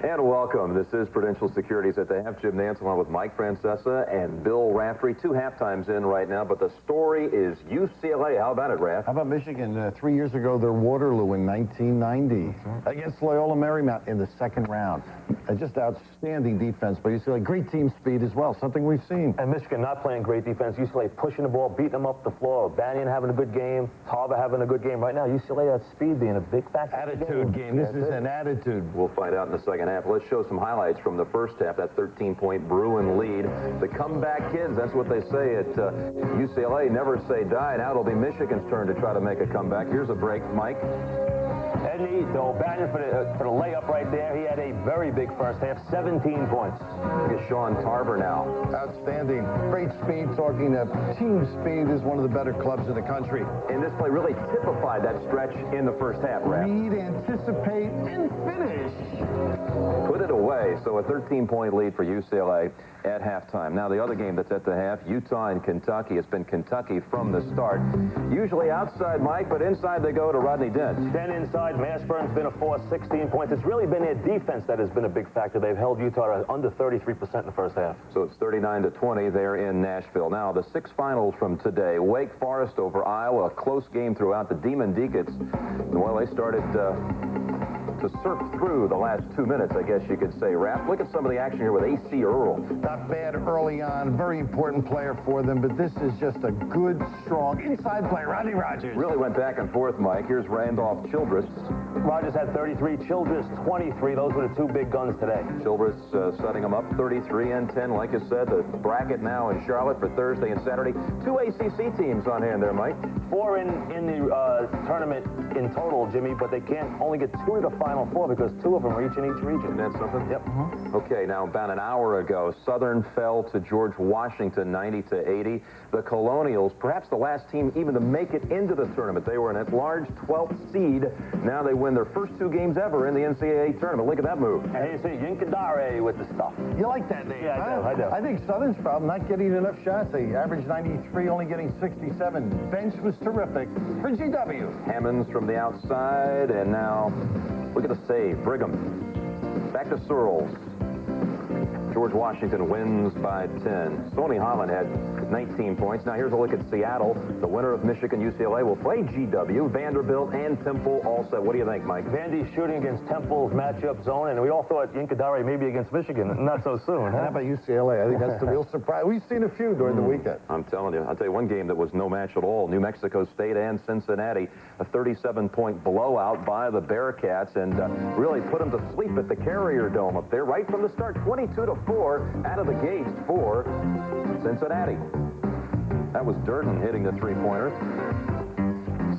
And welcome. This is Prudential Securities at the Half. Jim Nance along with Mike Francesa and Bill Raftery. 2 halftimes in right now, but the story is UCLA. How about it, Raf? How about Michigan? 3 years ago, their Waterloo in 1990 against Loyola Marymount in the second round. Just outstanding defense, but UCLA, great team speed as well, something we've seen. And Michigan not playing great defense. UCLA pushing the ball, beating them up the floor. Banyan having a good game. Tarver having a good game. Right now, UCLA, that speed being a big factor. Attitude game. This is an attitude. We'll find out in the second half. Let's show some highlights from the first half, that 13-point Bruin lead. The comeback kids, that's what they say at UCLA, never say die. Now it'll be Michigan's turn to try to make a comeback. Here's a break, Mike. Eddie, though, Banyan for the layup right there. He had a very big first half, 17 points. Look at Sean Tarver now. Outstanding. Great speed. Talking team speed is one of the better clubs in the country. And this play really typified that stretch in the first half, Raf. Read, anticipate, and finish. Put it away. So a 13-point lead for UCLA at halftime. Now the other game that's at the half, Utah and Kentucky. It's been Kentucky from the start. Usually outside, Mike, but inside they go to Rodney Dent. 10 inside. Mashburn's been a force, 16 points. It's really been their defense that has been a big factor. They've held Utah to under 33% in the first half. So it's 39-20 there in Nashville. Now the 6 finals from today. Wake Forest over Iowa. A close game throughout. The Demon Deacons, well, they started to surf through the last 2 minutes, I guess you could say. Raph, look at some of the action here with A.C. Earl. Not bad early on. Very important player for them, but this is just a good, strong inside play. Rodney Rogers. Really went back and forth, Mike. Here's Randolph Childress. Rogers had 33, Childress 23. Those were the 2 big guns today. Childress setting them up 33 and 10. Like I said, the bracket now in Charlotte for Thursday and Saturday. 2 ACC teams on hand there, Mike. 4 in the tournament in total, Jimmy, but they can't only get 2 to the Final Four because 2 of them are each in each region. Isn't that something? Yep. Okay, now about an hour ago, Southern fell to George Washington 90-80. The Colonials, perhaps the last team even to make it into the tournament. They were an at-large 12th seed. Now they win their first 2 games ever in the NCAA tournament. Look at that move. And you see Yinkadare with the stuff. You like that name, Yeah, huh? I do. I think Southern's problem, not getting enough shots. They averaged 93, only getting 67. Bench was terrific for GW. Hammonds from the outside, and now look at the save. Brigham. Back to Searles. George Washington wins by 10. Stoney Holland had 19 points. Now here's a look at Seattle. The winner of Michigan UCLA will play GW. Vanderbilt and Temple all set. What do you think, Mike? Vandy's shooting against Temple's matchup zone, and we all thought Yinkadare maybe against Michigan. Not so soon. How about UCLA? I think that's the real surprise. We've seen a few during the weekend. I'm telling you. I'll tell you one game that was no match at all. New Mexico State and Cincinnati. A 37-point blowout by the Bearcats, and really put them to sleep at the Carrier Dome up there right from the start. 22-4 out of the gates for Cincinnati. That was Durden hitting the three-pointer.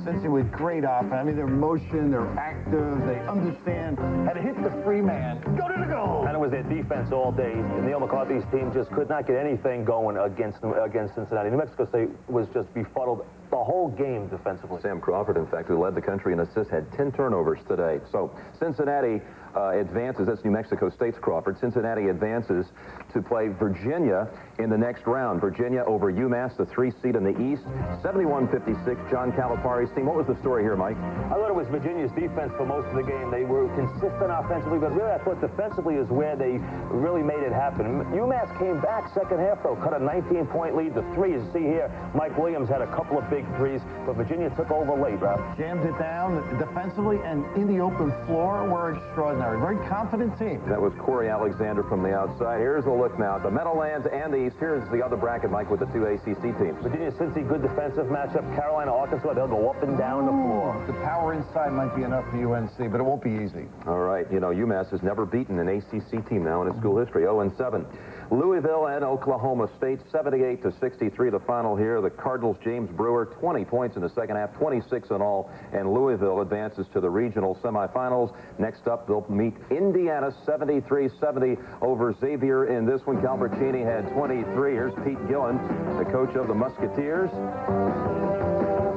Cincy with great offense. I mean, they're motion, they're active, they understand how to hit the free man. Go to the goal! And it was their defense all day. Neil McCarthy's team just could not get anything going against Cincinnati. New Mexico State was just befuddled the whole game defensively. Sam Crawford, in fact, who led the country in assists, had 10 turnovers today. So Cincinnati advances. That's New Mexico State's Crawford. Cincinnati advances to play Virginia in the next round. Virginia over UMass, the 3 seed in the East. 71-56, John Calipari's team. What was the story here, Mike? I thought it was Virginia's defense for most of the game. They were consistent offensively, but really I thought defensively is where they really made it happen. UMass came back second half, though, cut a 19-point lead to 3. As you see here, Mike Williams had a couple of big threes, but Virginia took over late, Ralph. Jammed it down defensively and in the open floor were extraordinary. Very confident team. That was Corey Alexander from the outside. Here's a look now at the Meadowlands and the East. Here's the other bracket, Mike, with the 2 ACC teams. Virginia, Cincy, good defensive matchup. Carolina, Arkansas, they'll go up and down the floor. The power inside might be enough for UNC, but it won't be easy. All right. You know, UMass has never beaten an ACC team now in its school history. 0-7. Louisville and Oklahoma State, 78-63, the final here. The Cardinals, James Brewer, 20 points in the second half, 26 in all, and Louisville advances to the regional semifinals. Next up, they'll meet Indiana, 73-70 over Xavier in this one. Calvercini had 23. Here's Pete Gillen, the coach of the Musketeers.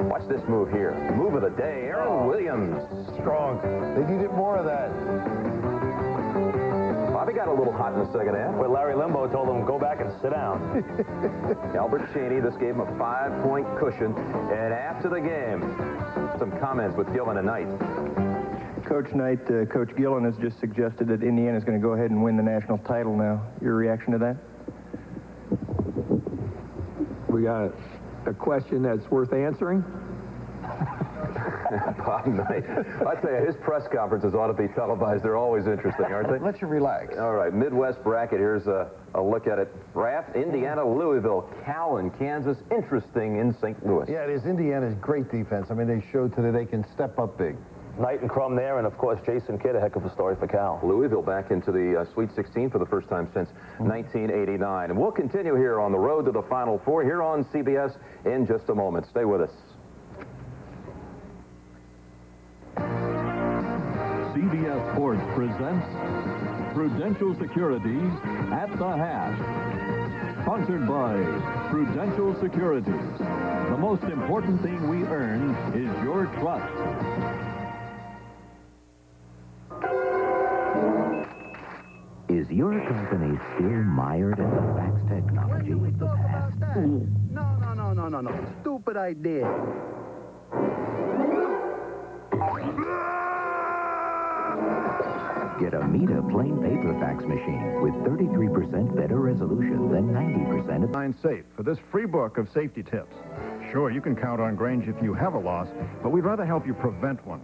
Watch this move here. Move of the day, Aaron Williams. Strong. They needed more of that. Bobby got a little hot in the second half. But Larry Limbo told him, go back and sit down. Albert Cheney, this gave him a 5-point cushion. And after the game, some comments with Gillen and Knight. Coach Knight, Coach Gillen has just suggested that Indiana's going to go ahead and win the national title now. Your reaction to that? We got a question that's worth answering. Bob Knight. I tell you, his press conferences ought to be televised. They're always interesting, aren't they? Let you relax. All right, Midwest bracket. Here's a look at it. Raft, Indiana, Louisville, Cal, and Kansas. Interesting in St. Louis. Yeah, it is. Indiana's great defense. I mean, they showed today they can step up big. Knight and Crum there, and of course Jason Kidd, a heck of a story for Cal. Louisville back into the Sweet 16 for the first time since 1989. And we'll continue here on the road to the Final Four here on CBS in just a moment. Stay with us. CBS Sports presents Prudential Securities at the Hat. Sponsored by Prudential Securities. The most important thing we earn is your trust. Is your company still mired in the fax technology of the past? No. Stupid idea. Get a Mita plain paper fax machine with 33% better resolution than 90% of... Safe for this free book of safety tips. Sure, you can count on Grange if you have a loss, but we'd rather help you prevent one.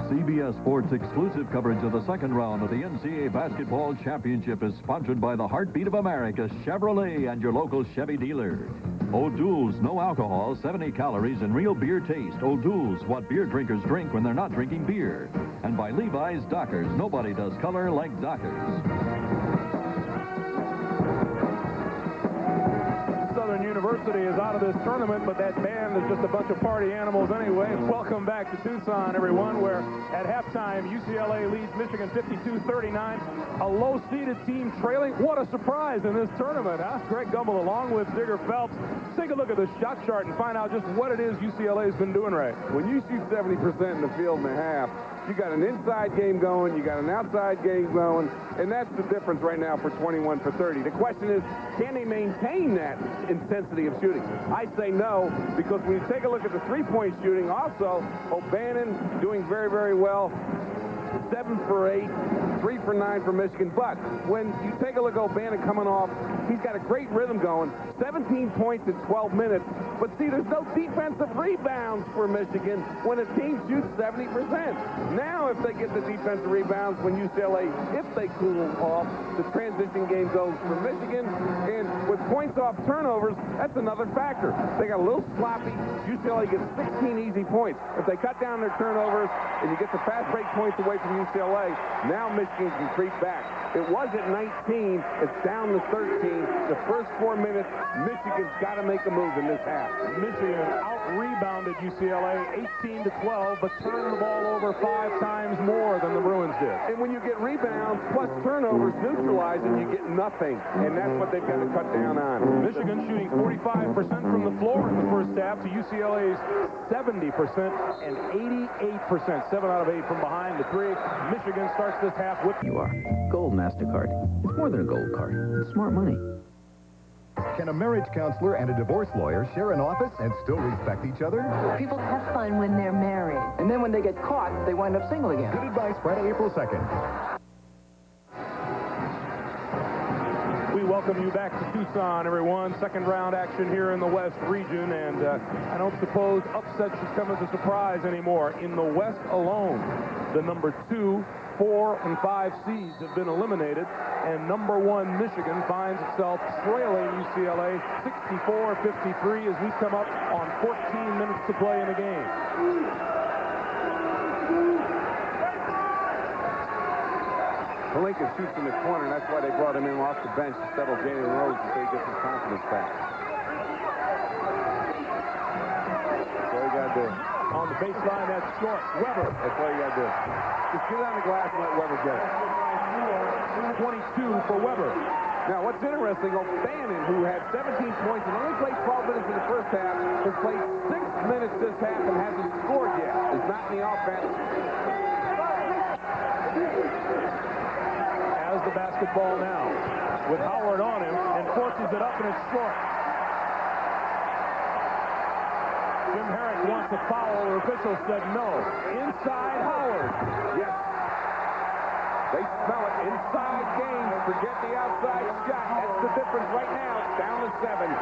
CBS Sports exclusive coverage of the second round of the NCAA Basketball Championship is sponsored by the Heartbeat of America, Chevrolet, and your local Chevy dealer. O'Doul's, no alcohol, 70 calories, and real beer taste. O'Doul's, what beer drinkers drink when they're not drinking beer. And by Levi's Dockers, nobody does color like Dockers. Southern University University is out of this tournament, but that band is just a bunch of party animals anyway. Welcome back to Tucson, everyone, where at halftime, UCLA leads Michigan 52-39. A low-seeded team trailing. What a surprise in this tournament, huh? Greg Gumbel along with Digger Phelps. Take a look at the shot chart and find out just what it is UCLA's been doing right. When you shoot 70% in the field in a half, you got an inside game going, you got an outside game going, and that's the difference right now for 21 for 30. The question is, can they maintain that intensity of shooting? I say no, because when you take a look at the three-point shooting, also, O'Bannon doing very, very well. 7 for 8, 3 for 9 for Michigan. But when you take a look at O'Bannon coming off, he's got a great rhythm going. 17 points in 12 minutes. But see, there's no defensive rebounds for Michigan when a team shoots 70%. Now, if they get the defensive rebounds when UCLA, if they cool off, the transition game goes for Michigan. And with points off turnovers, that's another factor. They got a little sloppy. UCLA gets 16 easy points. If they cut down their turnovers and you get the fast break points away from UCLA, now Michigan can creep back. It was at 19. It's down to 13. The first 4 minutes, Michigan's got to make a move in this half. Michigan out-rebounded UCLA 18-12, but turned the ball over 5 times more than the Bruins did. And when you get rebounds plus turnovers neutralizing, you get nothing. And that's what they've got to cut down on. Michigan shooting 45% from the floor in the first half to UCLA's 70% and 88%. 7 out of 8 from behind the three. Michigan starts this half with... You are. Gold MasterCard. It's more than a gold card. It's smart money. Can a marriage counselor and a divorce lawyer share an office and still respect each other? People have fun when they're married. And then when they get caught, they wind up single again. Good advice, Friday, April 2nd. We welcome you back to Tucson, everyone. Second round action here in the West region, and I don't suppose upset should come as a surprise anymore. In the West alone, the number 2, 4, and 5 seeds have been eliminated, and number 1 Michigan finds itself trailing UCLA 64-53 as we come up on 14 minutes to play in the game. Palinka shoots in the corner, and that's why they brought him in off the bench to settle Jalen Rose until he gets his confidence back. That's all you got to do. On the baseline, that's short. Weber. That's all you got to do. Just get on the glass and let Weber get it. 22 for Weber. Now, what's interesting, O'Bannon, who had 17 points and only played 12 minutes in the first half, has played 6 minutes this half and hasn't scored yet. Is not in the offense. Has the basketball now with Howard on him and forces it up, and it's short. Jim Herrick wants a foul. The official said no. Inside Howard. Yes. They smell it. Inside game. Forget the outside shot. That's the difference right now. It's down to 7.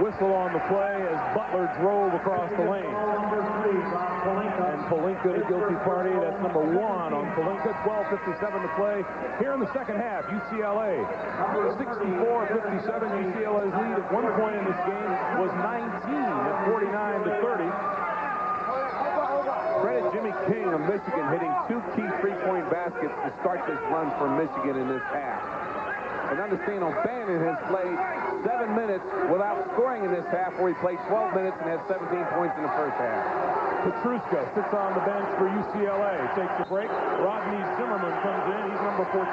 Whistle on the play as Butler drove across the lane. And Palinka, the guilty party. That's number 1 on Palinka. 12:57 to play here in the second half. UCLA 64-57. UCLA's lead at one point in this game was 19 at 49-30. Credit Jimmy King of Michigan hitting 2 key three-point baskets to start this run for Michigan in this half. And understand O'Bannon has played 7 minutes without scoring in this half, where he played 12 minutes and had 17 points in the first half. Petruska sits on the bench for UCLA. Takes a break. Rodney Zimmerman comes in. He's number 14.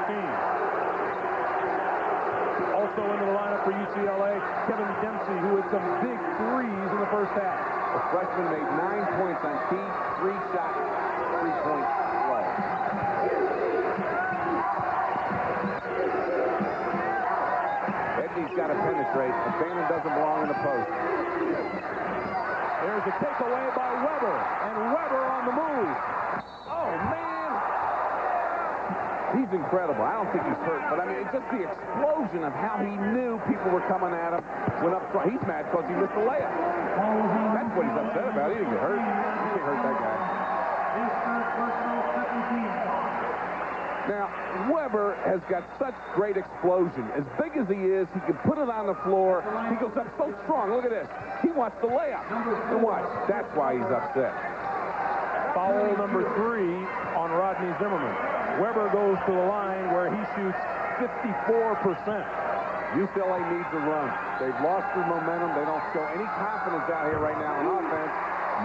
Also into the lineup for UCLA, Kevin Dempsey, who had some big threes in the first half. The freshman made 9 points on key 3-shot, 3-point play. Edney's got to penetrate. O'Bannon doesn't belong in the post. There's a takeaway by Weber, and Weber on the move. Oh, man. He's incredible. I don't think he's hurt, but I mean, it's just the explosion of how he knew people were coming at him when up front. He's mad because he missed the layup. That's what he's upset about. He didn't get hurt. You can't hurt that guy. Now, Weber has got such great explosion. As big as he is, he can put it on the floor. He goes up so strong. Look at this. He wants the layup. And watch. That's why he's upset. Foul number 3 on Rodney Zimmerman. Weber goes to the line where he shoots 54%. UCLA needs a run. They've lost their momentum. They don't show any confidence out here right now on offense.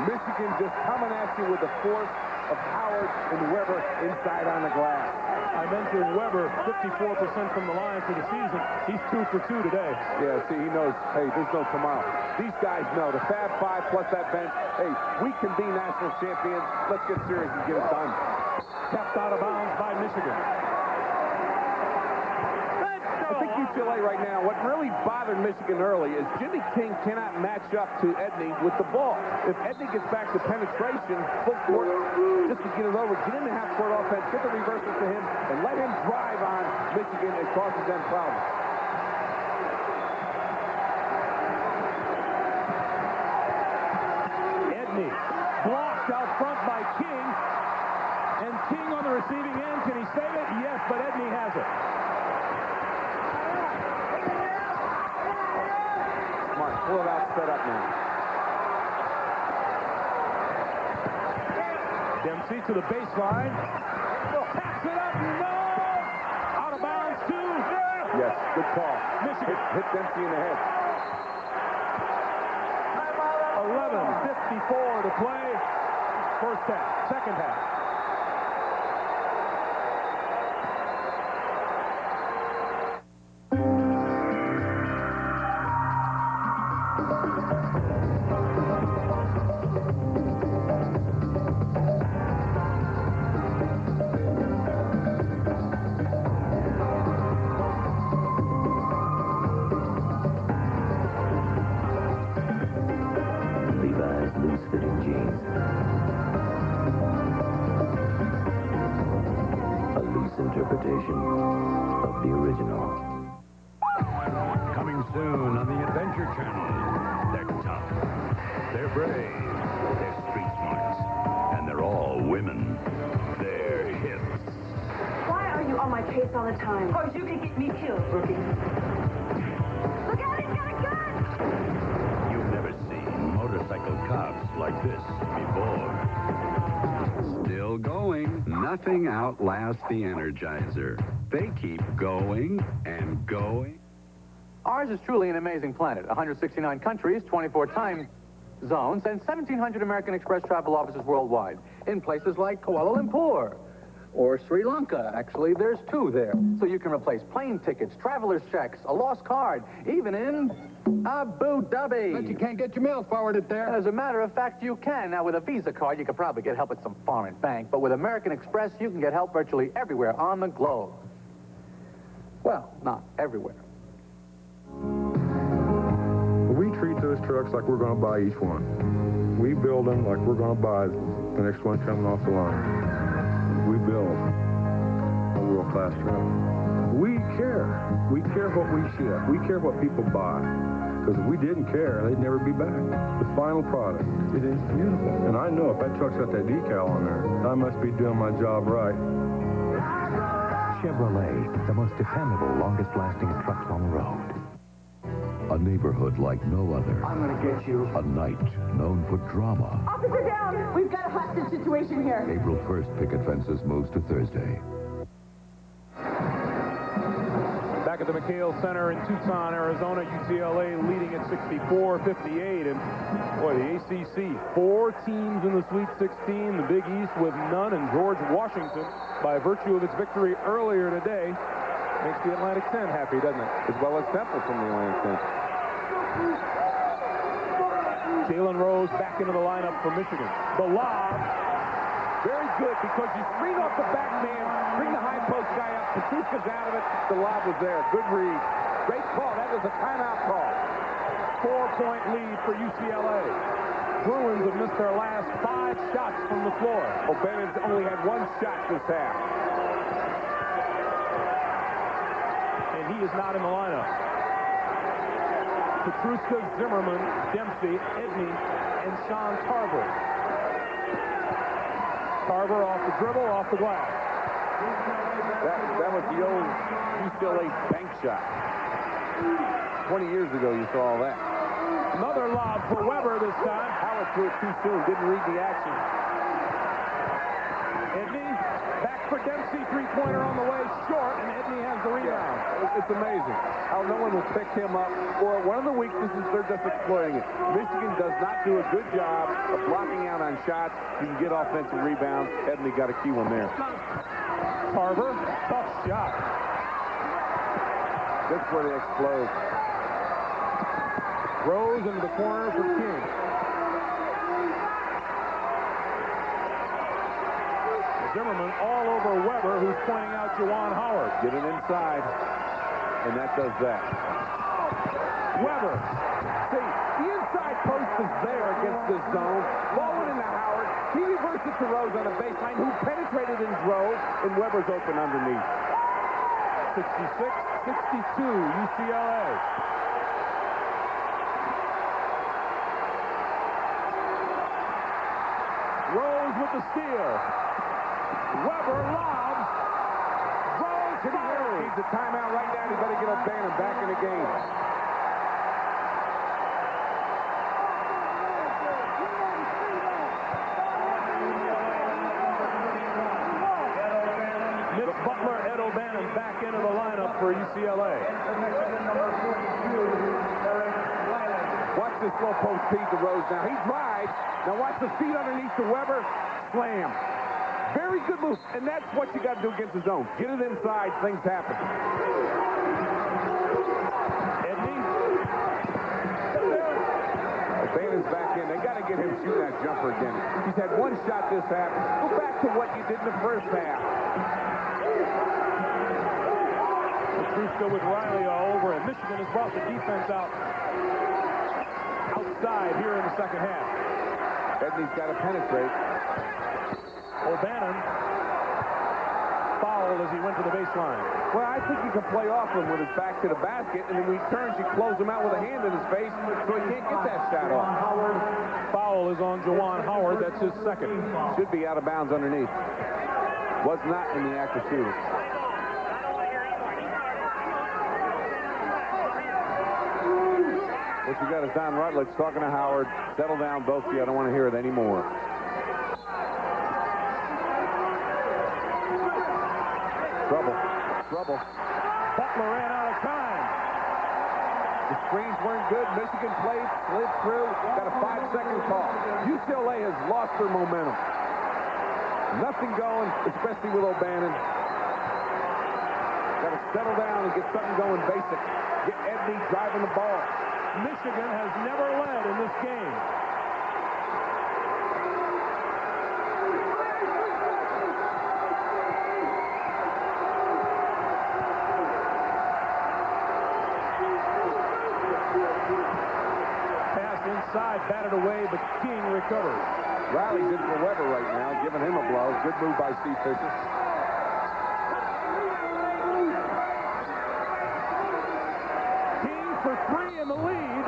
Michigan just coming at you with the force of Howard and Weber inside on the glass. I mentioned Weber, 54% from the line for the season. He's 2 for 2 today. Yeah, see, he knows, hey, there's no tomorrow. These guys know. The Fab Five plus that bench, hey, we can be national champions. Let's get serious and get it done. Kept out of bounds by Michigan. I think UCLA right now, what really bothered Michigan early is Jimmy King cannot match up to Edney with the ball. If Edney gets back to penetration, full court, just to get it over, get in the half-court offense, get the reversal to him, and let him drive on Michigan, it causes them problems. Edney blocked out front by King, and King on the receiving end. Can he save it? Yes, but Edney has it. Pull it out, set up now. Dempsey to the baseline. Taps it up, no! Out of bounds, 2. Yes, good call. Michigan. Hit Dempsey in the head. 11:54 to play. First half, second half. loose-fitting jeans. A loose interpretation of the original. Coming soon on the Adventure Channel. They're tough. They're brave. They're street smarts. And they're all women. They're hips. Why are you on my case all the time? Or you can get me killed, rookie. Look out, he's got a gun! You've never seen motorcycle cops like this before. Still going. Nothing outlasts the Energizer. They keep going and going. Ours is truly an amazing planet. 169 countries, 24 time zones, and 1,700 American Express travel offices worldwide. In places like Kuala Lumpur or Sri Lanka. Actually, there's 2 there. So you can replace plane tickets, traveler's checks, a lost card, even in Abu Dhabi. But you can't get your mail forwarded there. As a matter of fact, you can. Now, with a Visa card, you could probably get help at some foreign bank. But with American Express, you can get help virtually everywhere on the globe. Well, not everywhere. We treat those trucks like we're going to buy each one. We build them like we're going to buy the next one coming off the line. We build a world-class truck. We care. We care what we ship. We care what people buy. Because if we didn't care, they'd never be back. The final product, it is beautiful. And I know if that truck's got that decal on there, I must be doing my job right. Chevrolet, the most dependable, longest-lasting trucks on the road. A neighborhood like no other. I'm gonna get you. A night known for drama. Officer down! We've got a hostage situation here. April 1st, picket fences moves to Thursday. Back at the McKale Center in Tucson, Arizona, UCLA leading at 64-58. And, boy, the ACC, 4 teams in the Sweet 16. The Big East with none. And George Washington, by virtue of its victory earlier today, makes the Atlantic 10 happy, doesn't it? As well as Temple from the Atlantic 10. Jalen Rose back into the lineup for Michigan. The lob. Very good because you screen off the back man, bring the high post guy up, Petruska's out of it, the lob was there. Good read. Great call. That was a timeout call. 4-point lead for UCLA. Bruins have missed their last 5 shots from the floor. O'Bannon's only had 1 shot this half. And he is not in the lineup. Petruska, Zimmerman, Dempsey, Edney, and Sean Tarver. Carver off the dribble, off the glass. That was the old UCLA bank shot. 20 years ago, you saw all that. Another lob for Weber this time. Howard threw it too soon, didn't read the action. Edney, back for Dempsey, three-pointer on the way, short, and Edney has the rebound. It's amazing how no one will pick him up. Or one of the weaknesses, they're just exploiting it. Michigan does not do a good job of blocking out on shots. You can get offensive rebounds. Edney got a key one there. Carver, tough shot. That's where they explode. Rose into the corner for King. Zimmerman all over Weber, who's pointing out Juwan Howard. Get it inside, and that does that. Weber. See, the inside post is there against this zone. Ball went into Howard. He reversed it to Rose on a baseline, who penetrated and drove, and Weber's open underneath. 66-62, UCLA. Rose with the steal. Weber lobs. Rose fires. Needs a timeout right now. He better get O'Bannon back in the game. Butler, Ed O'Bannon back into the lineup for UCLA. Watch this low post feed to Rose now. He drives. Now watch the feet underneath to Weber. Slam. Very good move. And that's what you got to do against the zone. Get it inside. Things happen. Edney. O'Bannon's back in. They got to get him shooting that jumper again. He's had one shot this half. Go back to what you did in the first half. Petruska with Riley all over it. Michigan has brought the defense outside here in the second half. Edney's got to penetrate. O'Bannon fouled as he went to the baseline. Well, I think you can play off him with his back to the basket, and then when he turns, you close him out with a hand in his face, so he can't get that shot off. Foul is on Juwan Howard. That's his second. Should be out of bounds underneath. Was not in the act of shooting. What you got is Don Rutledge talking to Howard. Settle down, both of you. I don't want to hear it anymore. Trouble. Butler ran out of time. The screens weren't good. Michigan played, slid through. Got a 5-second call. UCLA has lost their momentum. Nothing going, especially with O'Bannon. Got to settle down and get something going basic. Get Edney driving the ball. Michigan has never led in this game. Pass inside, batted away, but King recovers. Riley's in for Weber right now, giving him a blow. Good move by Steve Fisher. For three in the lead,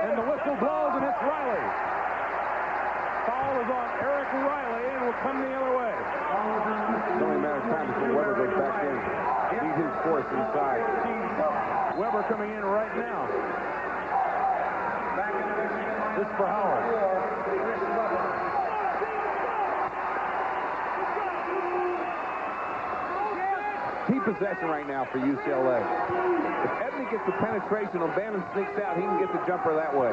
and the whistle blows, and it's Riley. Foul is on Eric Riley, and will come the other way. It's only a matter of time before Weber goes back in. Need his force inside. Weber coming in right now. This for Howard. Key possession right now for UCLA. If Edney gets the penetration, O'Bannon sneaks out, he can get the jumper that way.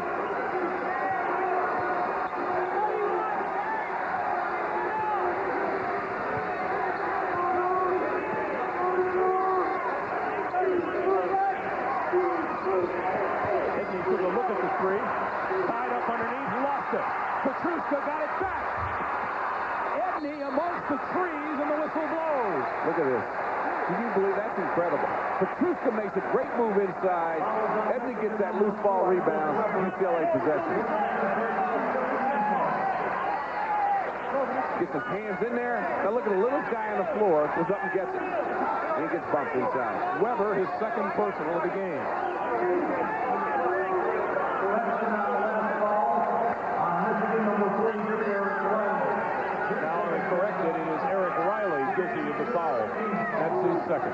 Edney took a look at the three. Tied up underneath, lost it. Petruska got it back. Edney amongst the trees, and the whistle blows. Look at this. Can you believe that's incredible? Petruska makes a great move inside. Edney gets that loose ball rebound. UCLA possession. Gets his hands in there. Now look at the little guy on the floor. Goes up and gets it. And he gets bumped inside. Weber, his second personal of the game. Now they corrected. second.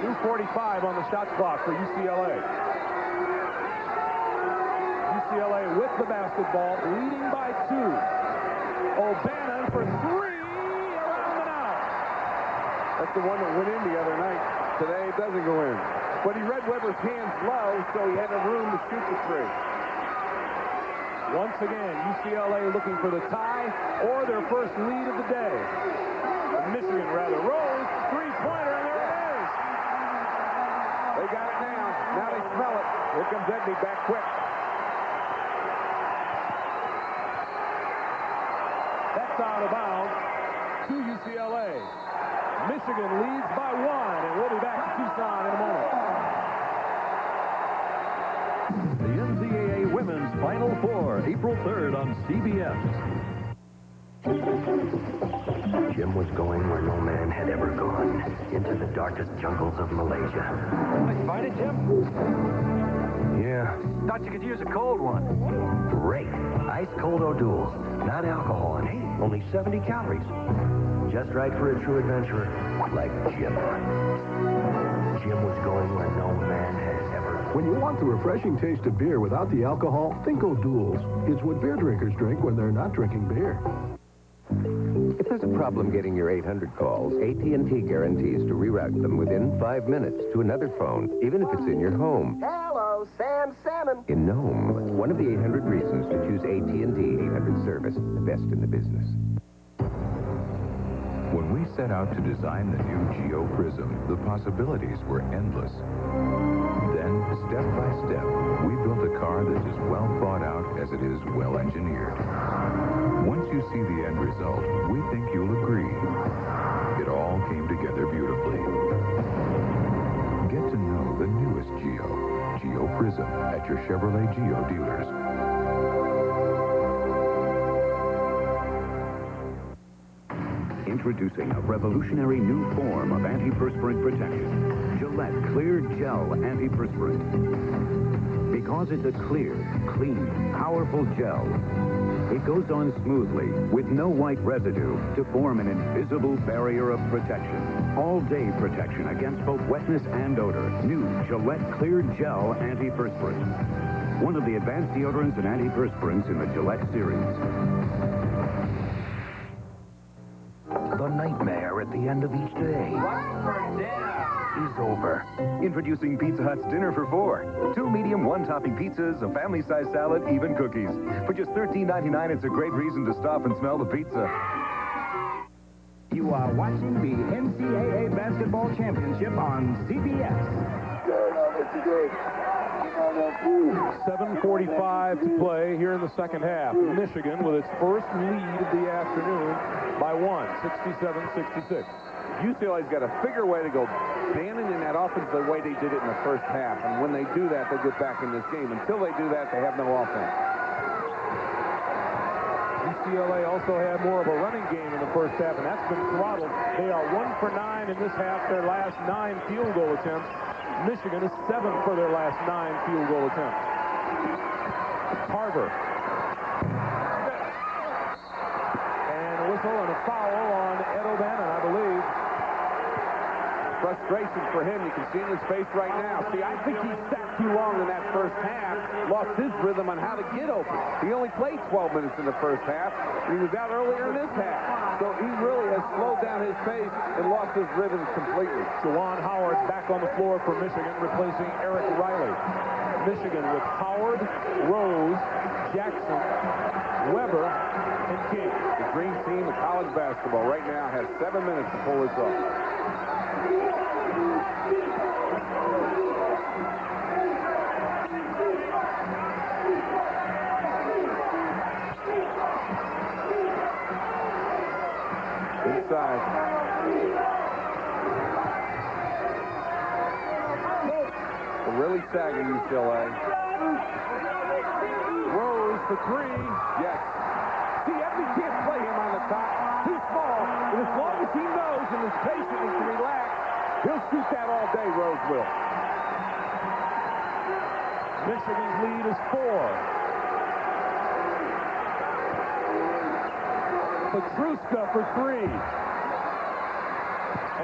2:45 on the shot clock for UCLA. UCLA with the basketball, leading by 2. O'Bannon for 3, around and out. That's the one that went in the other night. Today it doesn't go in. But he read Weber's hands low, so he had the room to shoot the 3. Once again, UCLA looking for the tie or their first lead of the day. Michigan rather rose, 3-pointer, and there it is. They got it now. Now they smell it. Here comes Edney back quick. That's out of bounds to UCLA. Michigan leads by 1, and we'll be back to Tucson in a moment. The NCAA Women's Final Four, April 3rd on CBS. Jim was going where no man had ever gone, into the darkest jungles of Malaysia. Did you find it, Jim? Yeah. Thought you could use a cold one. Great. Ice cold O'Doul's. Not alcohol, and hey, only 70 calories. Just right for a true adventurer like Jim. Jim was going where no man has ever gone. When you want the refreshing taste of beer without the alcohol, think O'Doul's. It's what beer drinkers drink when they're not drinking beer. If there's a problem getting your 800 calls, AT&T guarantees to reroute them within 5 minutes to another phone, even if it's in your home. Hello, Sam Salmon. In Nome, one of the 800 reasons to choose AT&T 800 service, the best in the business. When we set out to design the new Geo Prism, the possibilities were endless. Then, step by step, we built a car that's as well thought out as it is well engineered. Once you see the end result, we think you'll agree. It all came together beautifully. Get to know the newest Geo Prism, at your Chevrolet Geo dealers. Introducing a revolutionary new form of antiperspirant protection. Gillette Clear Gel Antiperspirant. Because it's a clear, clean, powerful gel, it goes on smoothly with no white residue to form an invisible barrier of protection. All-day protection against both wetness and odor. New Gillette Clear Gel Antiperspirant. One of the advanced deodorants and antiperspirants in the Gillette series. The nightmare at the end of each day is over. Introducing Pizza Hut's Dinner for 4. 2 medium, 1-topping pizzas, a family-sized salad, even cookies. For just $13.99, it's a great reason to stop and smell the pizza. You are watching the NCAA Basketball Championship on CBS. 7:45 to play here in the second half. Michigan with its first lead of the afternoon by 1, 67-66. UCLA's got to figure a way to go Bannon in that offense the way they did it in the first half. And when they do that, they get back in this game. Until they do that, they have no offense. UCLA also had more of a running game in the first half, and that's been throttled. They are 1 for 9 in this half, their last 9 field goal attempts. Michigan is 7 for their last 9 field goal attempts. Carver. And a whistle and a foul on Ed O'Bannon, I believe. Frustration for him. You can see in his face right now. See, I think he sat too long in that first half. Lost his rhythm on how to get open. He only played 12 minutes in the first half. He was out earlier in this half. So he really has slowed down his pace and lost his rhythm completely. Juwan Howard back on the floor for Michigan, replacing Eric Riley. Michigan with Howard, Rose, Jackson, Weber, and King. The dream team of college basketball right now has 7 minutes to pull this off. Inside. They're really sagging UCLA. Rose for 3. Yes. See, Effie can't play him on the top. Too small. But as long as he knows and is patient and can relax, he'll shoot that all day, Rose will. Michigan's lead is 4. Petruska for 3.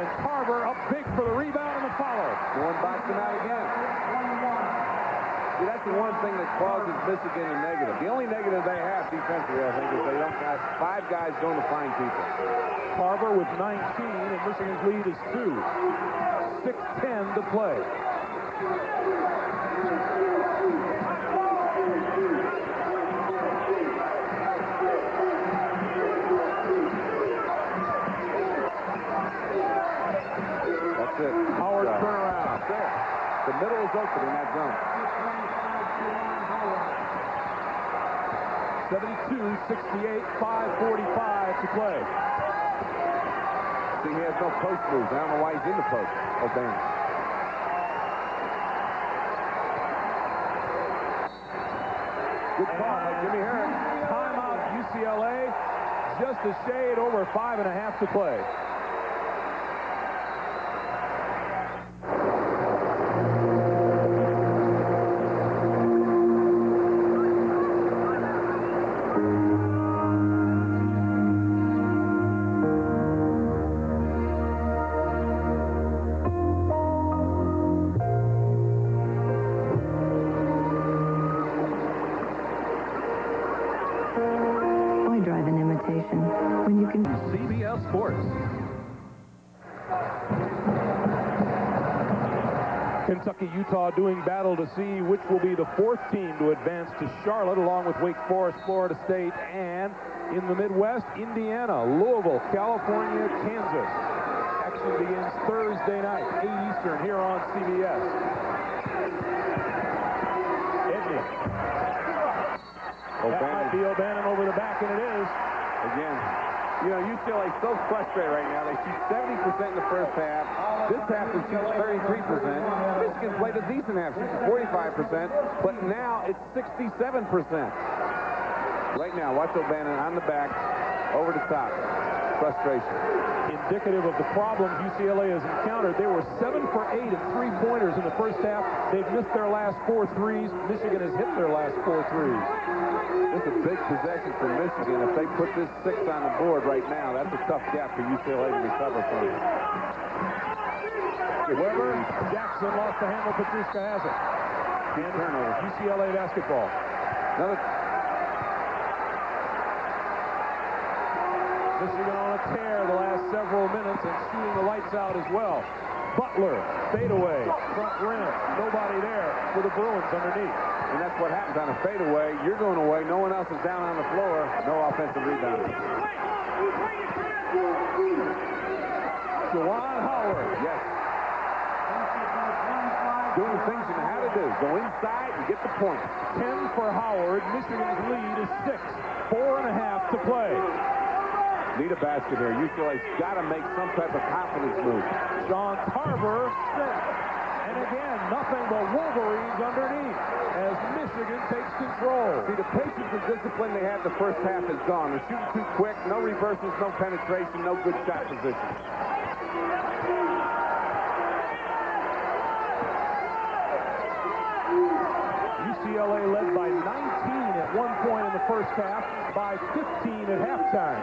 And Tarver up big for the rebound and the follow. One boxed him out again. See, that's the one thing that causes Michigan a negative. The only negative they have defensively, I think, is they don't have 5 guys going to find people. Tarver with 19, and Michigan's lead is 2. 6:10 to play. That's it. Howard turnaround. There. The middle is open in that zone. 72-68, 5:45 to play. See, he has no post moves. I don't know why he's in the post. O'Bannon. Good call by Jimmy Herrick. Timeout UCLA. Just a shade over 5.5 to play. Why drive an imitation when you can... CBS Sports. Kentucky-Utah doing battle to see which will be the 4th team to advance to Charlotte, along with Wake Forest, Florida State, and in the Midwest, Indiana, Louisville, California, Kansas. Action begins Thursday night, 8 Eastern, here on CBS. Edney. That might be O'Bannon over the back, and it is. Again, you know, UCLA's so frustrated right now. They shoot 70% in the first half. This half they shoot 33%. Michigan played a decent half, shooting 45%, but now it's 67%. Right now, watch O'Bannon on the back, over the top. Frustration. Indicative of the problems UCLA has encountered. They were 7 for 8 in three-pointers in the first half. They've missed their last 4 threes. Michigan has hit their last 4 threes. This is a big possession for Michigan. If they put this 6 on the board right now, that's a tough gap for UCLA to recover from. Weber, Jackson lost the handle. Petruska has it. And turnover. UCLA basketball. Another. Michigan on a tear the last several minutes and shooting the lights out as well. Butler, fadeaway, front rim, nobody there for the Bruins underneath. And that's what happens on a fadeaway. You're going away. No one else is down on the floor. No offensive rebound. Juwan Howard. Yes. Doing the things you know how to do. Go inside and get the point. 10 for Howard. Michigan's lead is 6. 4.5 to play. Need a basket here. UCLA's got to make some type of confidence move. Sean Tarver, 6. And again, nothing but Wolverines underneath as Michigan takes control. See, the patience and discipline they had the first half is gone. They're shooting too quick. No reversals, no penetration, no good shot position. UCLA led by 19 at one point in the first half, by 15 at halftime.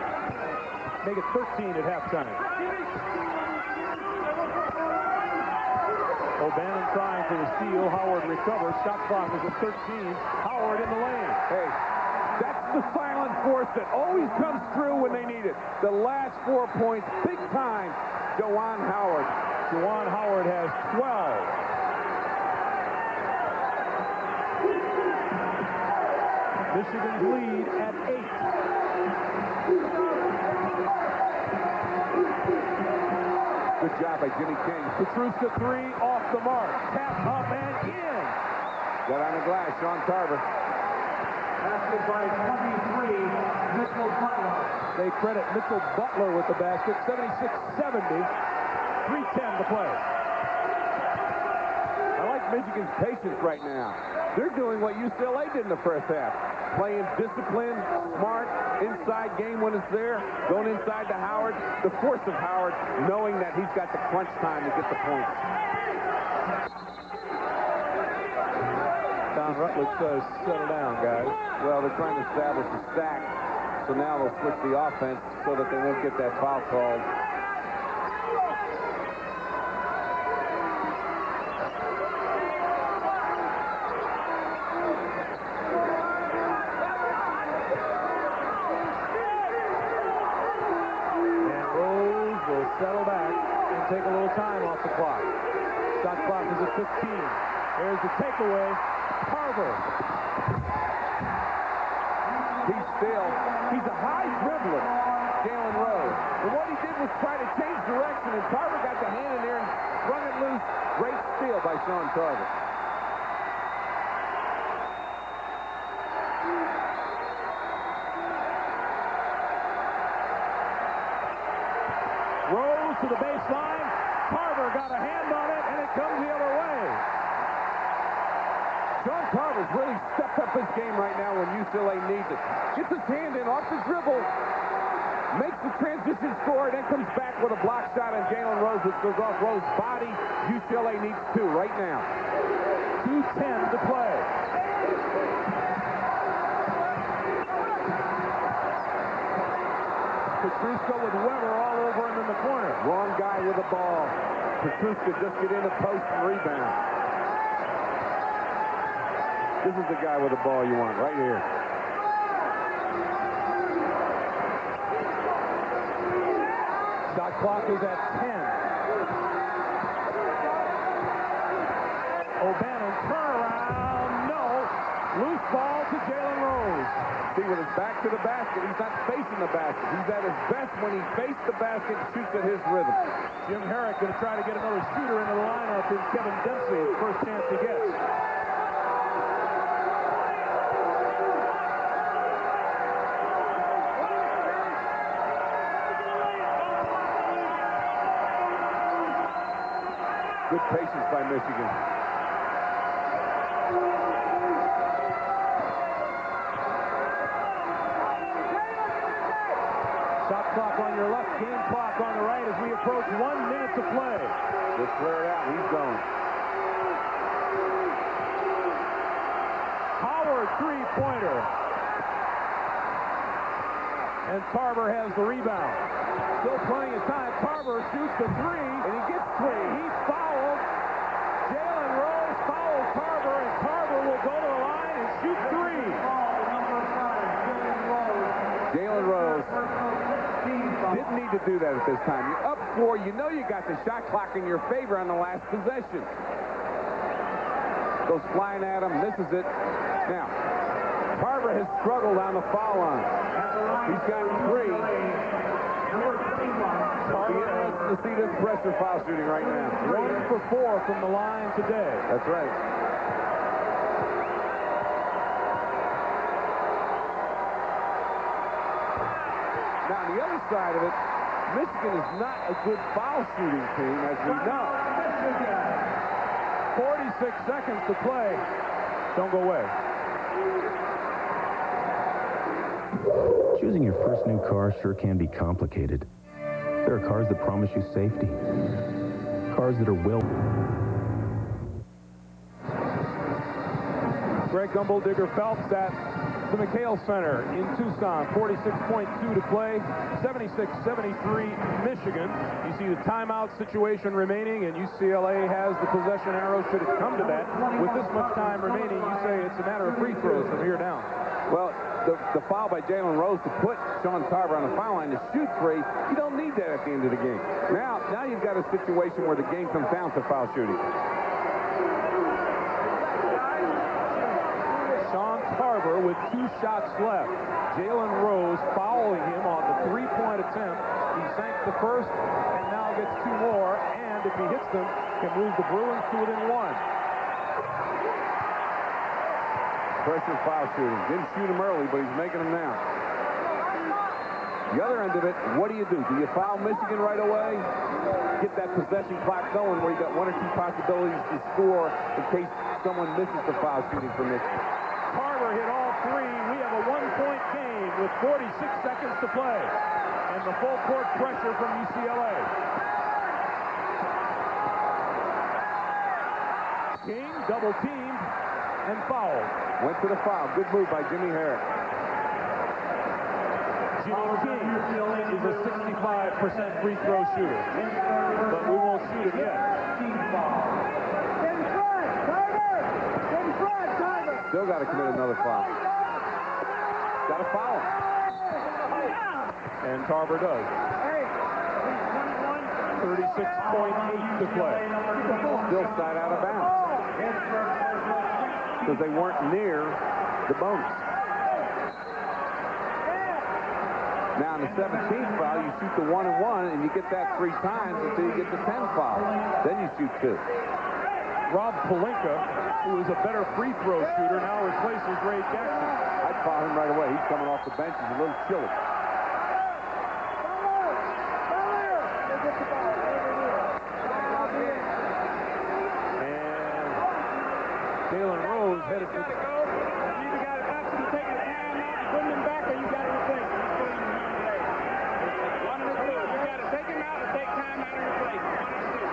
Make it 13 at halftime. O'Bannon trying for the steal. Howard recovers. Shot clock is at 13. Howard in the lane. Hey, that's the silent force that always comes through when they need it. The last 4 points, big time. Juwan Howard. Juwan Howard has 12. Michigan's lead at 8. Good job by Jimmy King. Petruska 3 off the mark. Tap up and in. Got on the glass, Sean Tarver. Basket by 23, Mitchell Butler. They credit Mitchell Butler with the basket. 76-70. 3:10 to play. I like Michigan's patience right now. They're doing what UCLA did in the first half. Playing disciplined, smart, inside game when it's there, going inside to Howard. The force of Howard, knowing that he's got the crunch time to get the points. Don Rutledge says, settle down, guys. Well, they're trying to establish a stack, so now they'll switch the offense so that they won't get that foul called. There's the takeaway. Carver. He's a high dribbler, Jalen Rose. And what he did was try to change direction, and Carver got the hand in there and sprung it loose. Great steal by Sean Carver. Rose to the baseline. Carver got a hand on it, and it comes the other way. Sean Carver's really stepped up his game right now when UCLA needs it. Gets his hand in off the dribble, makes the transition score, then comes back with a block shot on Jalen Rose, which goes off Rose's body. UCLA needs 2 right now. 2:10 to play. Petruska with Weber all over him in the corner. Wrong guy with the ball. Petruska just get in the post and rebound. This is the guy with the ball you want right here. Shot clock is at 10. O'Bannon turnaround. No. Loose ball to Jalen Rose. See, with his back to the basket, he's not facing the basket. He's at his best when he faces the basket and shoots at his rhythm. Jim Herrick going to try to get another shooter into the lineup in Kevin Dempsey. First chance he gets. Good patience by Michigan. Shot clock on your left, game clock on the right as we approach 1 minute to play. Just clear it out. He's going. Howard three-pointer. And Tarver has the rebound. Still plenty of time. Tarver shoots the 3, and he gets 3. He's fouled. Jalen Rose fouls Tarver, and Tarver will go to the line and shoot 3. Jalen Rose didn't need to do that at this time. You're up 4. You know you got the shot clock in your favor on the last possession. Goes flying at him, misses it. Now, Tarver has struggled on the foul line. He's got 3. To see this pressure foul shooting right now. 1 for 4 from the line today. That's right. Now, on the other side of it, Michigan is not a good foul shooting team, as we know. 46 seconds to play. Don't go away. Choosing your first new car sure can be complicated. There are cars that promise you safety. Cars that are well... Greg Gumbel-Digger Phelps at the McKale Center in Tucson. 46.2 to play. 76-73 Michigan. You see the timeout situation remaining, and UCLA has the possession arrow should it come to that. With this much time remaining, you say it's a matter of free throws from here down. Well, the foul by Jalen Rose to put Sean Tarver on the foul line to shoot 3, you don't need that at the end of the game. Now you've got a situation where the game comes down to foul shooting. Sean Tarver with 2 shots left. Jalen Rose fouling him on the 3-point attempt. He sank the first and now gets 2 more, and if he hits them, can move the Bruins to within 1. Pressure foul shooting. Didn't shoot him early, but he's making them now. The other end of it, what do? Do you foul Michigan right away? Get that possession clock going where you got 1 or 2 possibilities to score in case someone misses the foul shooting for Michigan. Carver hit all 3. We have a 1-point game with 46 seconds to play. And the full court pressure from UCLA. King double teamed and fouled. Went to the foul. Good move by Jimmy Herrick. Jimmy King is a 65% free throw shooter. But we won't shoot it yet. Still got to commit another foul. Got to foul him. And Tarver does. 36.8 to play. Still side out of bounds. because they weren't near the bonus. Now, in the 17th foul, you shoot the 1-and-1, and you get that 3 times until you get the 10th foul. Then you shoot 2. Rob Pelinka, who is a better free throw shooter, now replaces Ray Jackson. I'd foul him right away. He's coming off the bench. He's a little chilly. And Jalen Rose headed to the goal. You either got an option to take a timeout and put him back, or you got to replace him. One of the two. You got to take him out or take time out and replace him. One of the two.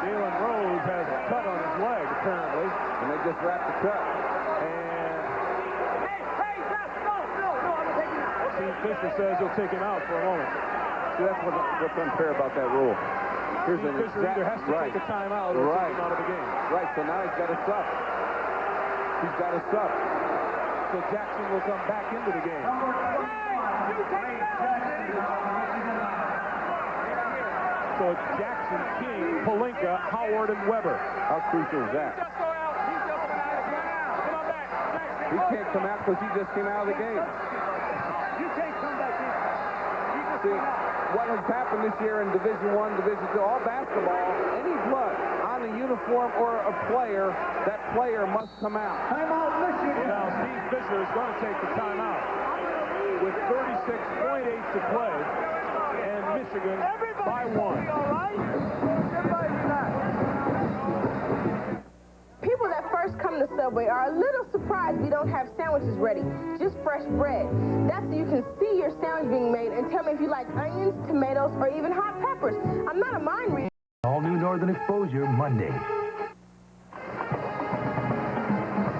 Jalen Rose has a cut on his leg, apparently. And they just wrapped the cut. And Steve Fisher says he'll take him out for a moment. See, that's what's unfair about that rule. Here's Steve Fisher either has to take a timeout or take him out of the game. Right, so now he's got a sub. He's got a sub. So Jackson will come back into the game. So it's Jackson, King, Pelinka, Howard, and Weber. How crucial is that? He can't come out because he just came out of the game. You can't come back in. See, what has happened this year in Division I, Division II, all basketball, any blood on the uniform or a player, that player must come out. Timeout, Michigan. Well, now Steve Fisher is going to take the timeout with 36.8 to play, and Michigan by 1. All right? People that first come to Subway are a little surprised we don't have sandwiches ready, just fresh bread. That's so you can see your sandwich being made and tell me if you like onions, tomatoes, or even hot peppers. I'm not a mind reader. All new Northern Exposure Monday.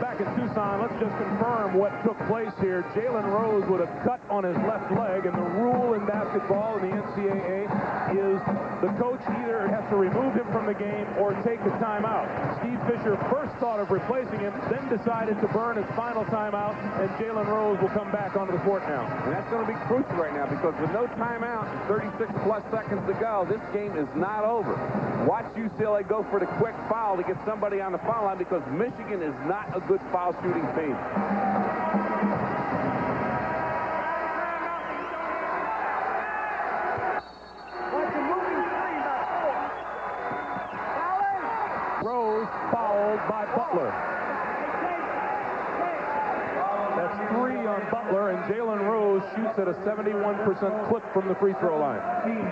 Back in Tucson, let's just confirm what took place here. Jalen Rose with a cut on his left leg, and the rule in basketball in the NCAA is the coach either has to remove him from the game or take a timeout. Steve Fisher first thought of replacing him, then decided to burn his final timeout, and Jalen Rose will come back onto the court now. And that's going to be crucial right now because with no timeout and 36-plus seconds to go, this game is not over. Watch UCLA go for the quick foul to get somebody on the foul line because Michigan is not a good foul shooting team. Rose fouled by Butler. That's 3 on Butler, and Jalen Rose shoots at a 71% clip from the free throw line.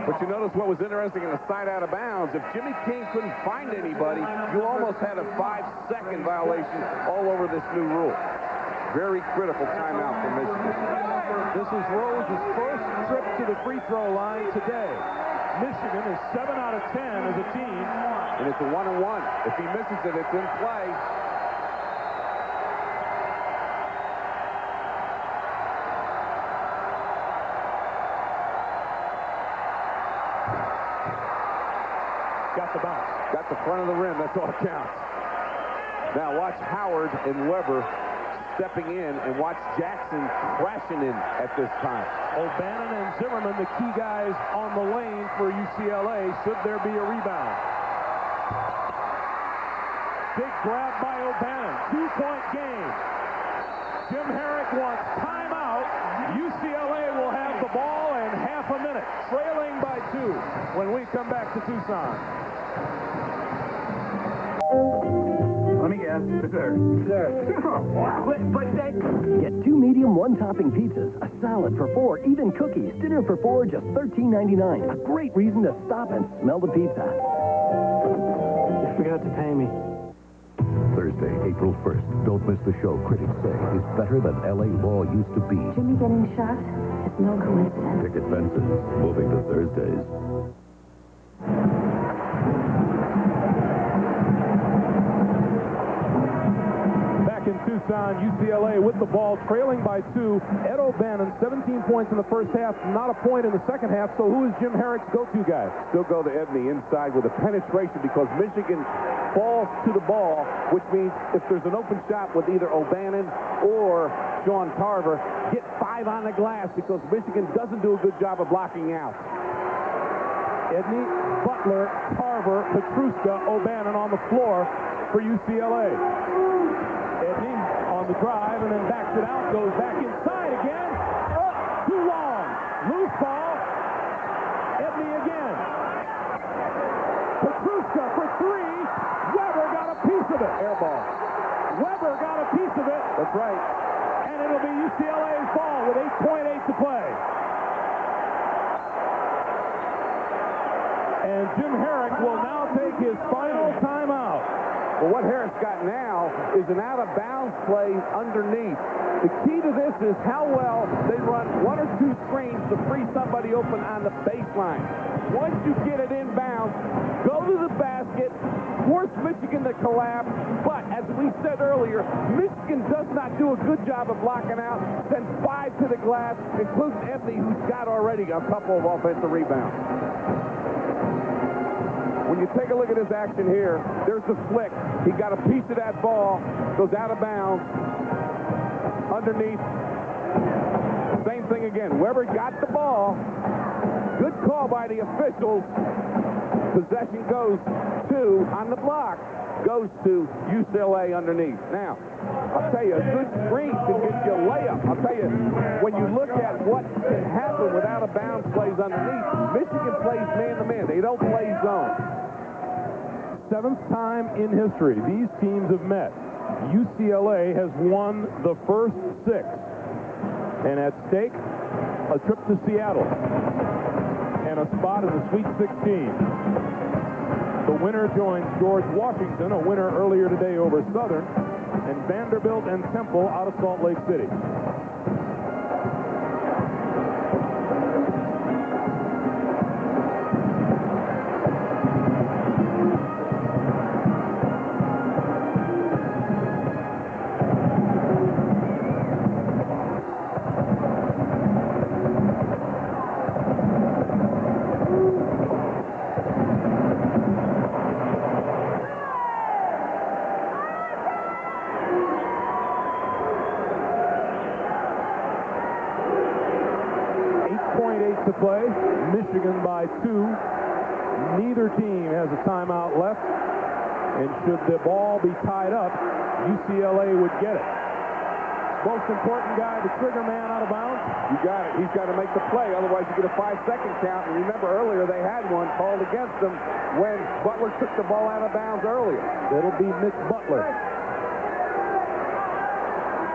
But you notice what was interesting in the side out of bounds. If Jimmy King couldn't find anybody, you almost had a 5-second violation all over this new rule. Very critical timeout for Michigan. This is Rose's first trip to the free throw line today. Michigan is 7 out of 10 as a team. And it's a 1-on-1. If he misses it, it's in play. Got the bounce. Got the front of the rim. That's all that counts. Now watch Howard and Weber stepping in, and watch Jackson crashing in at this time. O'Bannon and Zimmerman, the key guys on the lane for UCLA, should there be a rebound. Big grab by O'Bannon. 2-point game. Jim Herrick wants timeout. UCLA will have the ball in half a minute, trailing by 2 when we come back to Tucson. Let me guess. Sir. But that... Get 2 medium, 1-topping pizzas, a salad for 4, even cookies, dinner for 4, just $13.99. A great reason to stop and smell the pizza. You forgot to pay me. Thursday, April 1st. Don't miss the show critics say is better than L.A. Law used to be. Jimmy getting shot is no coincidence. Picket fences, moving to Thursdays. In Tucson, UCLA with the ball, trailing by 2. Ed O'Bannon, 17 points in the first half, not a point in the second half. So who is Jim Herrick's go-to guy? Still go to Edney inside with a penetration because Michigan falls to the ball, which means if there's an open shot with either O'Bannon or Sean Tarver, get 5 on the glass because Michigan doesn't do a good job of blocking out. Edney, Butler, Tarver, Petruska, O'Bannon on the the floor for UCLA. Edney on the drive and then backs it out, goes back inside again. Too long. Loose ball. Edney again. Petruska for three. Weber got a piece of it. Air ball. Weber got a piece of it. That's right. And it'll be UCLA's ball with 8.8 to play. And Jim Herrick will now take his final timeout. Well, what Herrick's got now is an out-of-bounds play underneath. The key to this is how well they run one or two screens to free somebody open on the baseline. Once you get it inbounds, go to the basket, force Michigan to collapse. But as we said earlier, Michigan does not do a good job of blocking out. Send 5 to the glass, including Anthony, who's got already a couple of offensive rebounds. When you take a look at his action here, there's the flick. He got a piece of that ball, goes out of bounds, underneath. Same thing again. Weber got the ball. Good call by the officials. Possession goes to, on the block, goes to UCLA underneath. Now, I'll tell you, a good screen can get you a layup. I'll tell you, when you look at what can happen without a bounds plays underneath, Michigan plays man-to-man. They don't play zone. 7th time in history these teams have met. UCLA has won the first 6. And at stake, a trip to Seattle and a spot in the Sweet 16. The winner joins George Washington, a winner earlier today over Southern, and Vanderbilt and Temple out of Salt Lake City. To play. Michigan by 2. Neither team has a timeout left. And should the ball be tied up, UCLA would get it. Most important guy, the trigger man out of bounds. You got it. He's got to make the play. Otherwise, you get a 5-second count. And remember earlier, they had one called against them when Butler took the ball out of bounds earlier. It'll be Mitch Butler.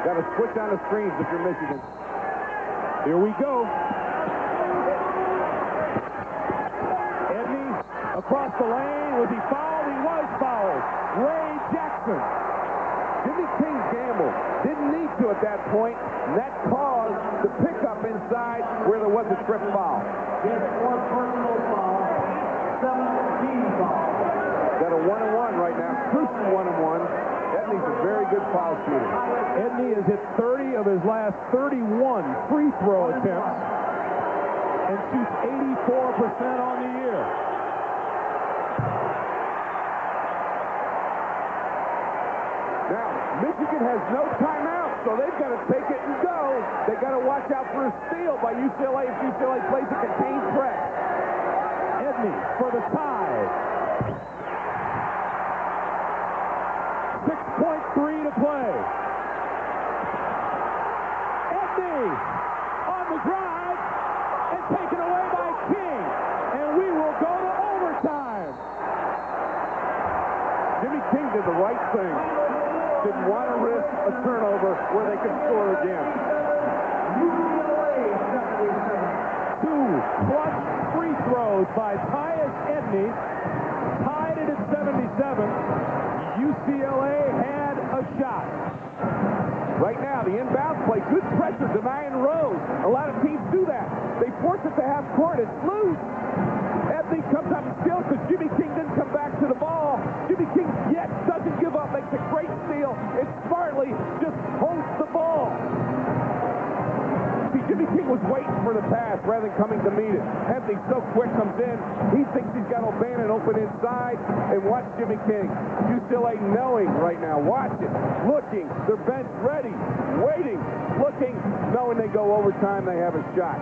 Got to switch on the screens if you're Michigan. Here we go. Across the lane. Was he fouled? He was fouled. Ray Jackson. Jimmy King gambled. Didn't need to at that point. And that caused the pickup inside where there was a trip foul. Gets 4 personal fouls, 7 team fouls. Got a 1-on-1 right now. Crucial 1-on-1. Edney's a very good foul shooter. Edney has hit 30 of his last 31 free throw attempts and shoots 84% on the year. Now, Michigan has no timeout, so they've got to take it and go. They got to watch out for a steal by UCLA if UCLA plays a contained threat. Edney for the tie. 6.3 to play. Edney on the drive and taken away by King. And we will go to overtime. Jimmy King did the right thing. Didn't want to risk a turnover where they could score again. 2 clutch free throws by Tyus Edney. Tied it at 77. UCLA had a shot. Right now, the inbound play, good pressure, denying Rose. A lot of teams do that. They force it to half court. It's loose. Edney comes up and steals because Jimmy King didn't come back to the ball. Jimmy King yet doesn't give up, makes a great steal, and smartly just holds the ball. See, Jimmy King was waiting for the pass rather than coming to meet it. Anthony so quick comes in, he thinks he's got O'Bannon open inside, and watch Jimmy King. UCLA knowing right now, watch it, looking, their bench ready, waiting, looking, knowing they go overtime, they have a shot.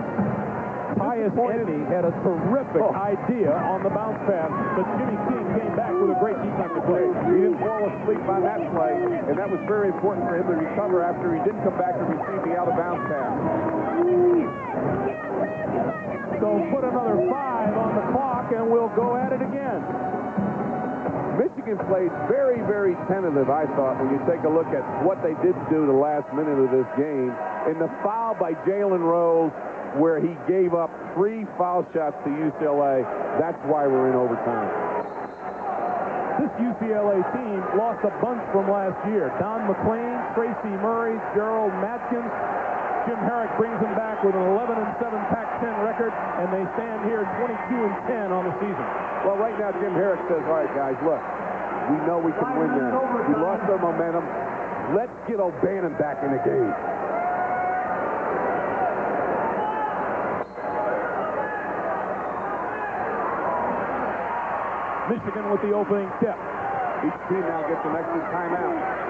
Tyus Edney had a terrific idea on the bounce pass, but Jimmy King came back with a great defensive play. He didn't fall asleep on that play, and that was very important for him to recover after he didn't come back to receive the out-of-bounds pass. So put another 5 on the clock, and we'll go at it again. Michigan played very, very tentative, I thought, when you take a look at what they did do the last minute of this game. And the foul by Jalen Rose, where he gave up 3 foul shots to UCLA, that's why we're in overtime. This UCLA team lost a bunch from last year. Don McLean, Tracy Murray, Gerald Matkins. Jim Herrick brings them back with an 11-7 Pac-10 record, and they stand here 22-10 on the season. Well, right now, Jim Herrick says, all right, guys, look, we know we can win now. We lost our momentum. Let's get O'Bannon back in the game. Michigan with the opening tip. Each team now gets an extra timeout.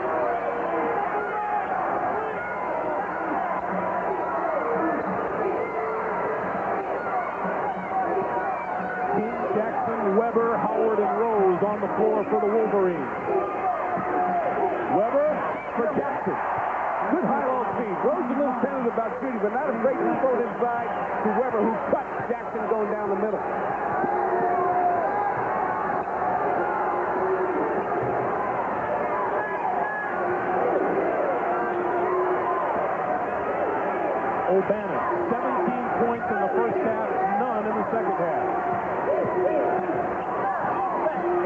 Weber, Howard, and Rose on the floor for the Wolverines. Weber for Jackson. Good high-low speed. Rose a little tentative about shooting, but not afraid to throw it inside to Weber, who cut Jackson going down the middle. O'Bannon, 17 points in the first half, none in the second half.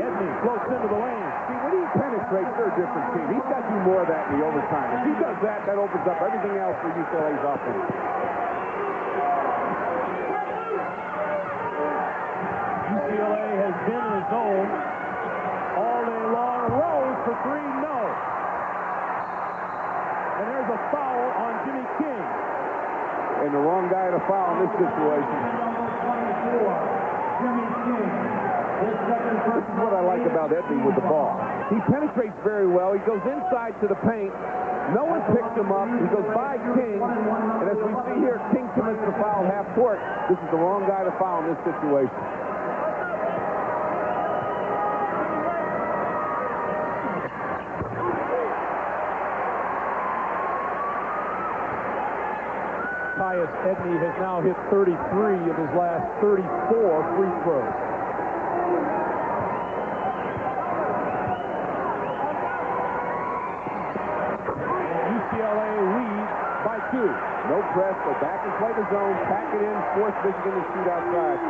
Edney floats into the lane. See, when he penetrates, they're a different team. He's got to do more of that in the overtime. If he does that, that opens up everything else for UCLA's offense. UCLA has been in his zone all day long. Rose for 3, no. And there's a foul on Jimmy King. And the wrong guy to foul in this situation. This is what I like about Edney with the ball. He penetrates very well. He goes inside to the paint. No one picks him up. He goes by King. And as we see here, King commits the foul half court. This is the wrong guy to foul in this situation. Tyus Edney has now hit 33 of his last 34 free throws. UCLA leads by 2. No press, go back and play the zone, pack it in, force Michigan to shoot outside.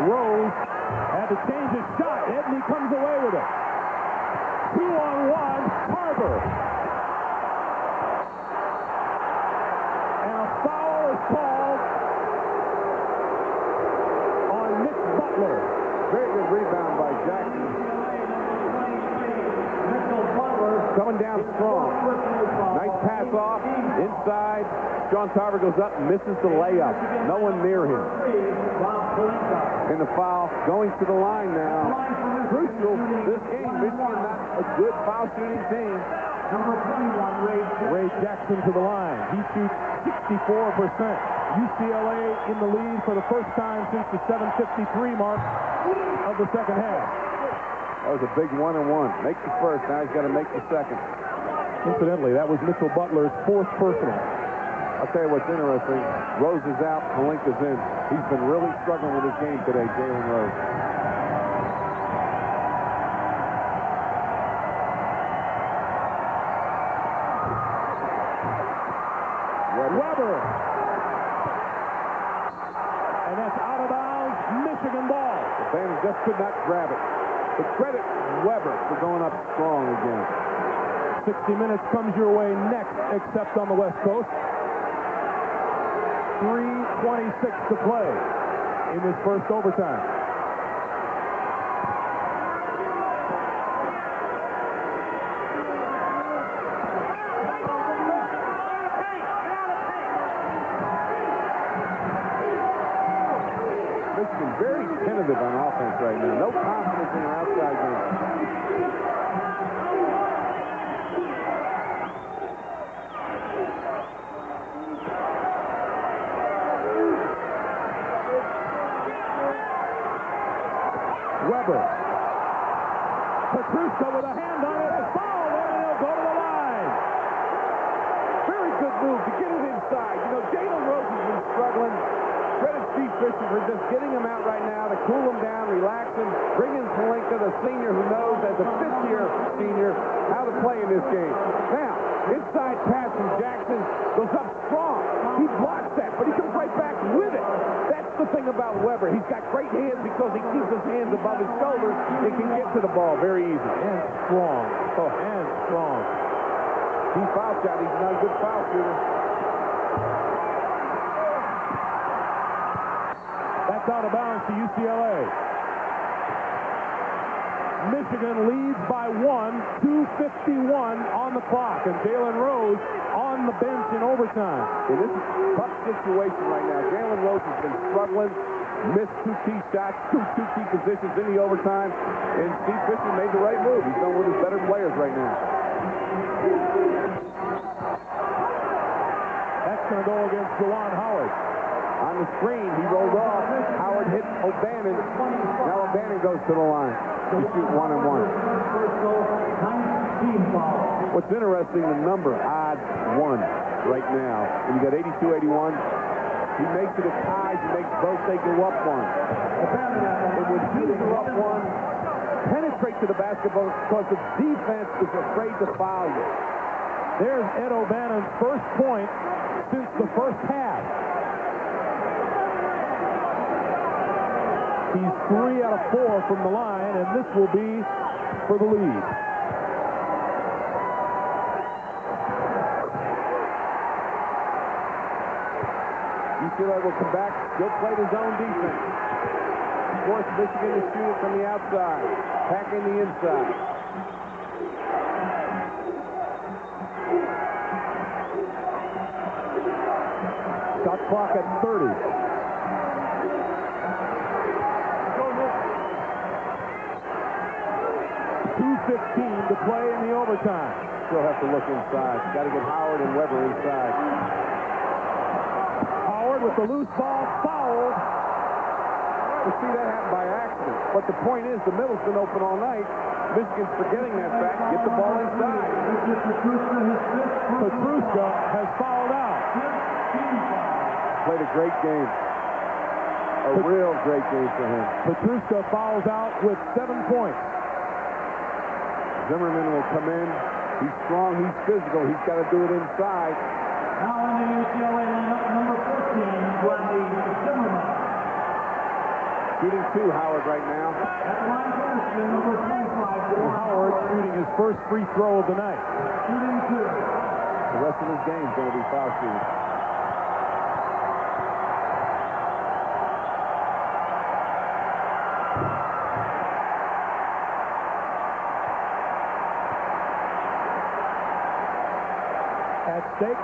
Rose had to change his shot. Edney comes away with it. 2-on-1, Harbor. And a foul is called on Nick Butler. Very good rebound by Jackson. Coming down strong. Nice pass off, inside. John Tarver goes up and misses the layup. No one near him. And the foul going to the line now. Crucial this game. Michigan not a good foul shooting team. Number 21, Ray Jackson to the line. He shoots 64%. UCLA in the lead for the first time since the 7:53 mark of the second half. That was a big 1-on-1. Make the first, now he's got to make the second. Incidentally, that was Mitchell Butler's 4th personal. I'll tell you what's interesting. Rose is out, Malinka's in. He's been really struggling with his game today, Jalen Rose. Weber. And that's out of bounds, Michigan ball. The Bandits just could not grab it. But credit Weber for going up strong again. 60 minutes comes your way next, except on the West Coast. 3:26 to play in this first overtime. Michigan very tentative on offense right now. No confidence in their outside game. Weber. Petruska with a hand on it, a foul, and he'll go to the line. Very good move to get it inside. You know, Jalen Rose has been struggling. Credit Steve Fisher for just getting him out right now to cool him down, relax him, bring in Palenka, the senior who knows as a fifth-year senior how to play in this game. Now, inside pass from Jackson goes up strong. He blocks that, but he comes right back with it. That's the thing about Weber. He's got great hands because he keeps his hands above his shoulders and can get to the ball very easy. And strong. Oh, and strong. He foul shot. He's not a good foul shooter. That's out of bounds to UCLA. Michigan leads by 1, 2:51 on the clock, and Jalen Rose on the bench in overtime. And this is a tough situation right now. Jalen Rose has been struggling, missed 2 key shots, two key positions in the overtime, and Steve Fisher made the right move. He's going with his better players right now. That's going to go against Juwan Howard. On the screen, he rolled off. Howard hit O'Bannon. Now O'Bannon goes to the line. He shoots 1-and-1. What's interesting, the number, odd 1 right now. When you got 82-81, he makes it a tie. He makes both they go up 1. And when he go up 1, penetrate to the basketball because the defense is afraid to foul you. There's Ed O'Bannon's first point since the first half. He's 3 out of 4 from the line, and this will be for the lead. UCLA will come back, still play his own defense. Force Michigan to shoot it from the outside, back in the inside. Shot clock at 30. 2:15 to play in the overtime. Still have to look inside. Got to get Howard and Weber inside. Howard with the loose ball, fouled. You see that happen by accident. But the point is, the middle's been open all night. Michigan's forgetting that fact. Get the ball inside. Petruska has fouled out. Played a great game. A real great game for him. Petruska fouls out with 7 points. Zimmerman will come in. He's strong. He's physical. He's got to do it inside. Now in the UCLA lineup, number 14, Randy Zimmerman. Shooting 2, Howard right now. At the line freshman, number 25, Howard shooting his first free throw of the night. Shooting 2. The rest of his game is going to be foul shooting. At stake,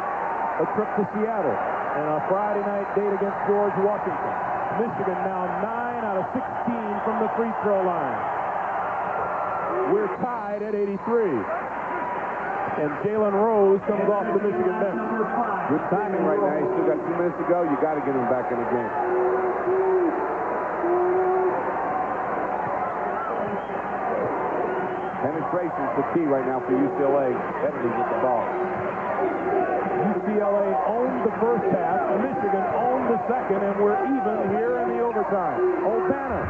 a trip to Seattle and a Friday night date against George Washington. Michigan now 9 out of 16 from the free throw line. We're tied at 83. And Jalen Rose comes off the Michigan bench. Good timing right now. He's still got 2 minutes to go. You got to get him back in the game. Penetration's the key right now for UCLA. Kennedy with the ball. UCLA owned the first half. Michigan owned the second, and we're even here in the overtime. O'Bannon.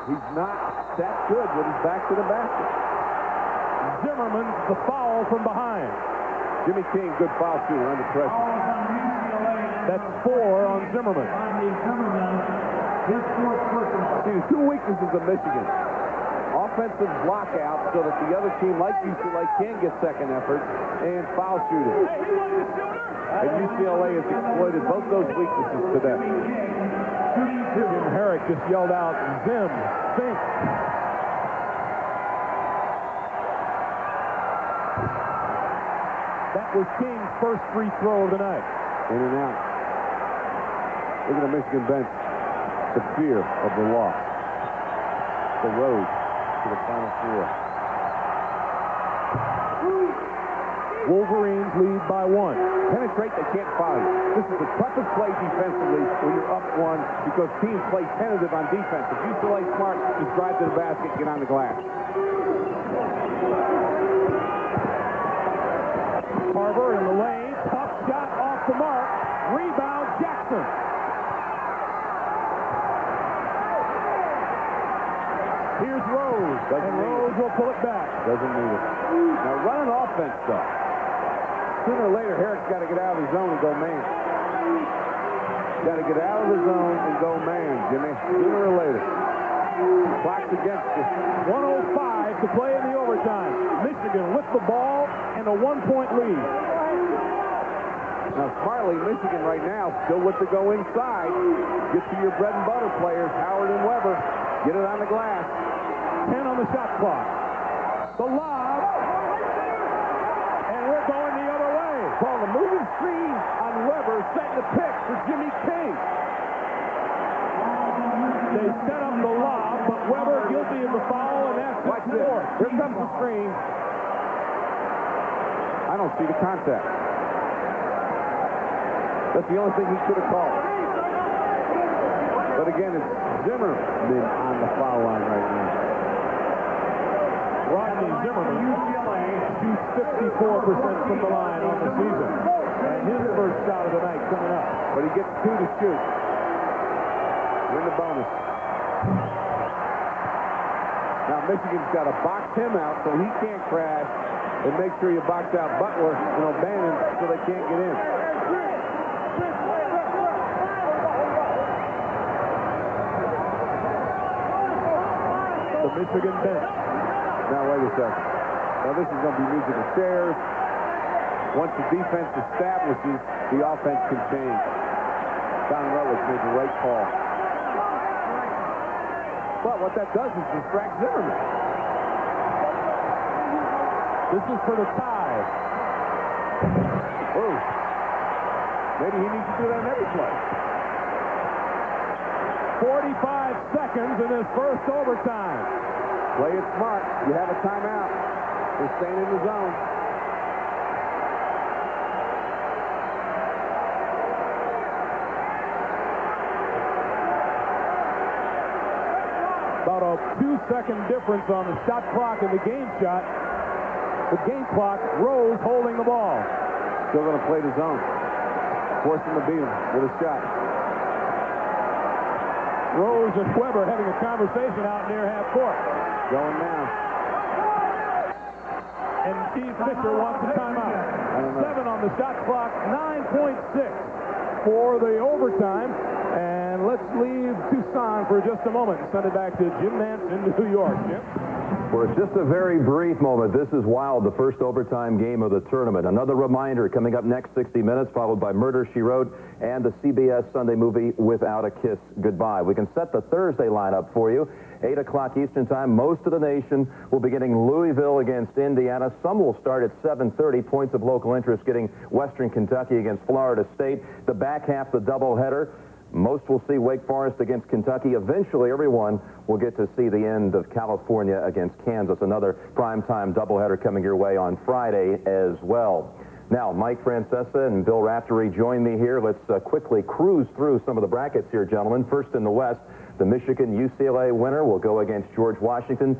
He's not that good with his back to the basket. Zimmerman's the foul from behind. Jimmy King, good foul shooter under pressure. That's 4 on Zimmerman. His 4th personal. See, the 2 weaknesses of Michigan. Offensive blockout so that the other team, like UCLA, can get second effort, and foul shooting. And UCLA has exploited both those weaknesses today. Jim Herrick just yelled out, Zim, think. That was King's first free throw of the night. In and out. Look at the Michigan bench. The fear of the loss. The road to the Final Four. Wolverines lead by 1. Penetrate, they can't foul you. This is the toughest play defensively when you're up 1 because teams play tentative on defense. If you play smart, just drive to the basket, get on the glass. Carver in the lane, tough shot off the mark, rebound Jackson. Here's Rose, Rose will pull it back. Doesn't need it. Now run an offense, though. Sooner or later, Herrick's got to get out of the zone and go man. Got to get out of the zone and go man, Jimmy. Sooner or later. Clock's against you. 1:05 to play in the overtime. Michigan with the ball and a 1-point lead. Now, smartly, Michigan right now still with to go inside. Get to your bread and butter players, Howard and Weber. Get it on the glass. 10 on the shot clock. The lob. And we're going the other way. Call the moving screen on Weber, setting the pick for Jimmy King. They set up the lob, but Weber guilty of the foul, and that's Watch this. Here comes the screen. I don't see the contact. That's the only thing he should have called. But again, it's Zimmerman on the foul line right now. Rodney Zimmerman, UCLA, shoots 54% from the line on the season. And his first shot of the night coming up. But he gets 2 to shoot. Win the bonus. Now Michigan's got to box him out so he can't crash, and make sure you box out Butler and O'Bannon so they can't get in. The Michigan bench. Now wait a second. Now this is going to be musical chairs. Once the defense establishes, the offense can change. Don Rutledge made the right call. But what that does is distract Zimmerman. This is for the tie. Oh. Maybe he needs to do that in every play. 45 seconds in his first overtime. Play it smart. You have a timeout. They're staying in the zone. About a 2-second difference on the shot clock and the game shot. The game clock, Rose holding the ball. Still going to play the zone. Force him to beat him with a shot. Rose and Weber having a conversation out near half court. Going now. And Steve Fisher wants a timeout. 7 on the shot clock, 9.6 for the overtime. And let's leave Tucson for just a moment and send it back to Jim Nance in New York. Jim? For just a very brief moment, this is Wild, the first overtime game of the tournament. Another reminder coming up next 60 Minutes, followed by Murder, She Wrote, and the CBS Sunday movie Without a Kiss Goodbye. We can set the Thursday lineup for you. 8 o'clock Eastern Time. Most of the nation will be getting Louisville against Indiana. Some will start at 7:30. Points of local interest getting Western Kentucky against Florida State. The back half, the doubleheader. Most will see Wake Forest against Kentucky. Eventually, everyone will get to see the end of California against Kansas. Another primetime doubleheader coming your way on Friday as well. Now, Mike Francesa and Bill Raftery join me here. Let's quickly cruise through some of the brackets here, gentlemen. First in the West, the Michigan-UCLA winner will go against George Washington.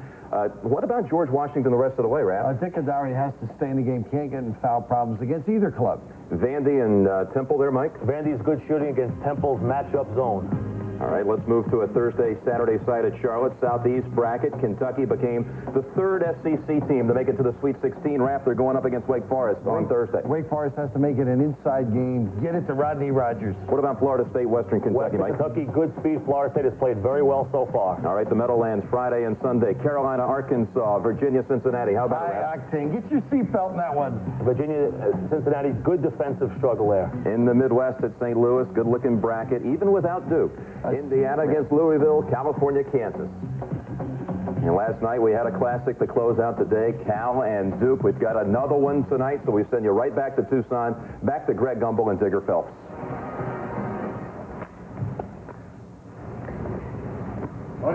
What about George Washington the rest of the way, Raph? Dick Adari has to stay in the game. Can't get in foul problems against either club. Vandy and Temple there, Mike? Vandy's good shooting against Temple's matchup zone. All right, let's move to a Thursday-Saturday side at Charlotte. Southeast bracket. Kentucky became the third SEC team to make it to the Sweet 16. Raph, they're going up against Wake Forest on Thursday. Wake Forest has to make it an inside game. Get it to Rodney Rogers. What about Florida State, Western Kentucky, Mike? Kentucky, good speed. Florida State has played very well so far. All right, the Meadowlands Friday and Sunday. Carolina, Arkansas, Virginia, Cincinnati. How about High octane. Get your seatbelt in that one. Virginia, Cincinnati, good defensive struggle there. In the Midwest at St. Louis, good-looking bracket, even without Duke. Indiana against Louisville, California, Kansas. And last night we had a classic to close out the day, Cal and Duke. We've got another one tonight, so we send you right back to Tucson, back to Greg Gumbel and Digger Phelps. For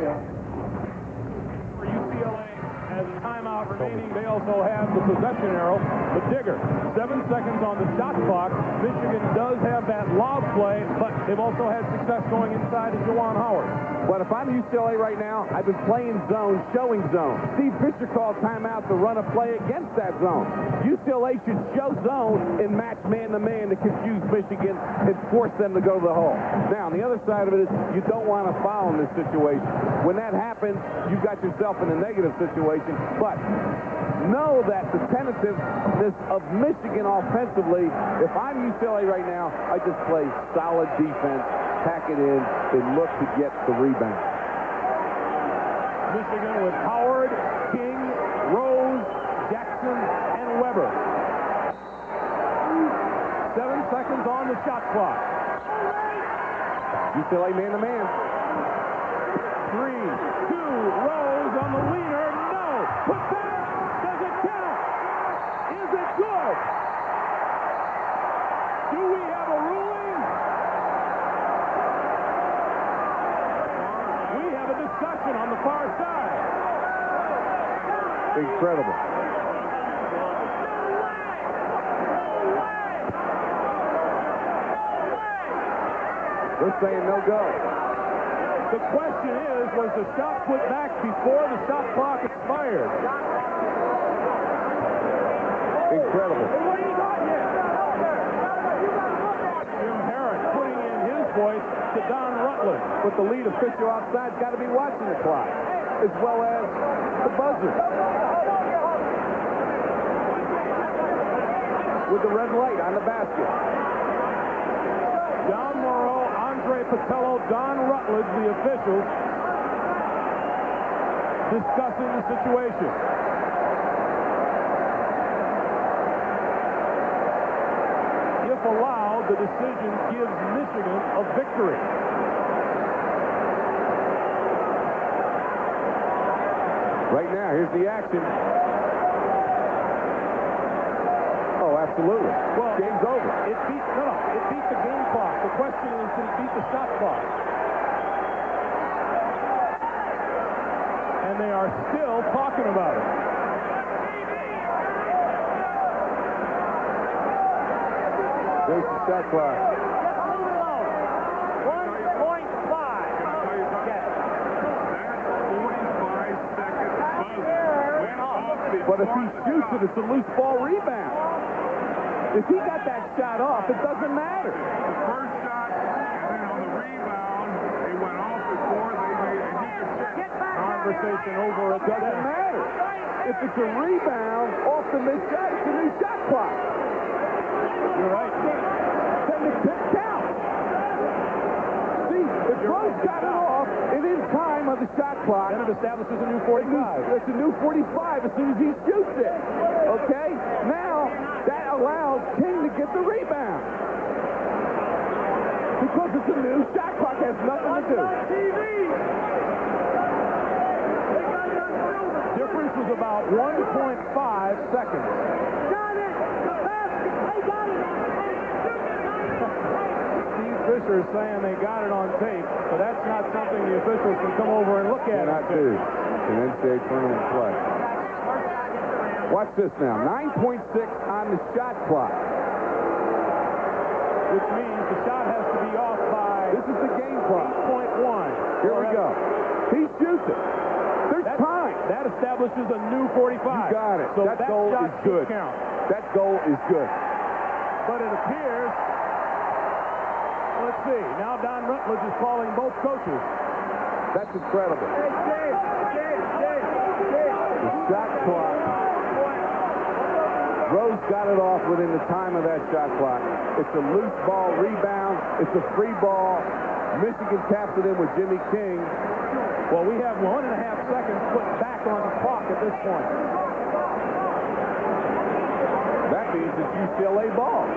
UCLA has a timeout remaining. They also have the possession arrow, the digger. 7 seconds on the shot clock. Michigan does have that lob play, but they've also had success going inside to Juwan Howard. But if I'm UCLA right now, I've been playing zone, showing zone. Steve Fisher called timeout to run a play against that zone. UCLA should show zone and match man-to-man to confuse Michigan and force them to go to the hole. Now, on the other side of it is you don't want to foul in this situation. When that happens, you've got yourself in a negative situation. But know that the tentativeness of Michigan offensively, if I'm UCLA right now, I just play solid defense, pack it in, and look to get the rebound. Michigan with Howard, King, Rose, Jackson, and Weber. 7 seconds on the shot clock. UCLA man-to-man. 3, 2, Rose on the leaner. No! Put back! Does it count? Is it good? Do we have a ruling? We have a discussion on the far side. Incredible. They're saying no go. The question is, was the shot put back before the shot clock expired? Incredible. Jim Herrick putting in his voice to Don Rutledge. But the lead official outside's got to be watching the clock, as well as the buzzer. With the red light on the basket. John Morrow, Andre Patello, Don Rutledge, the officials, discussing the situation. If allowed, the decision gives Michigan a victory. Right now, here's the action. Oh, absolutely. Well, game's over. It beat the game clock. The question is, did it beat the shot clock? And they are still talking about it. There's the shot clock. 1.5. But if he shoots it, it's a loose ball rebound. If he got that shot off, it doesn't matter. The first shot, and then on the rebound, it went off before they made it. And you can check. Conversation over. It doesn't matter. If it's a rebound off the mid shot, it's a new shot clock. You're right. Then the tip counts. See, if Rose got it off, and in time on the shot clock, then it establishes a new 45. It's a new 45 as soon as he shoots it. Okay? Now, that allows King to get the rebound. Because it's a new shot clock, has nothing to do. Difference was about 1.5 seconds. Steve Fisher is saying they got it on tape, but that's not something the officials can come over and look at. Not do in NCAA tournament play. Watch this now. 9.6 on the shot clock. Which means the shot has to be off by... This is the game clock. 8.1. Here we go. He shoots it. There's time. That establishes a new 45. You got it. So that goal is good. Count. That goal is good. But it appears... Let's see. Now Don Rutledge is calling both coaches. That's incredible. The shot clock. Rose got it off within the time of that shot clock. It's a loose ball rebound. It's a free ball. Michigan taps it in with Jimmy King. Well, we have 1.5 seconds put back on the clock at this point. That means it's UCLA ball.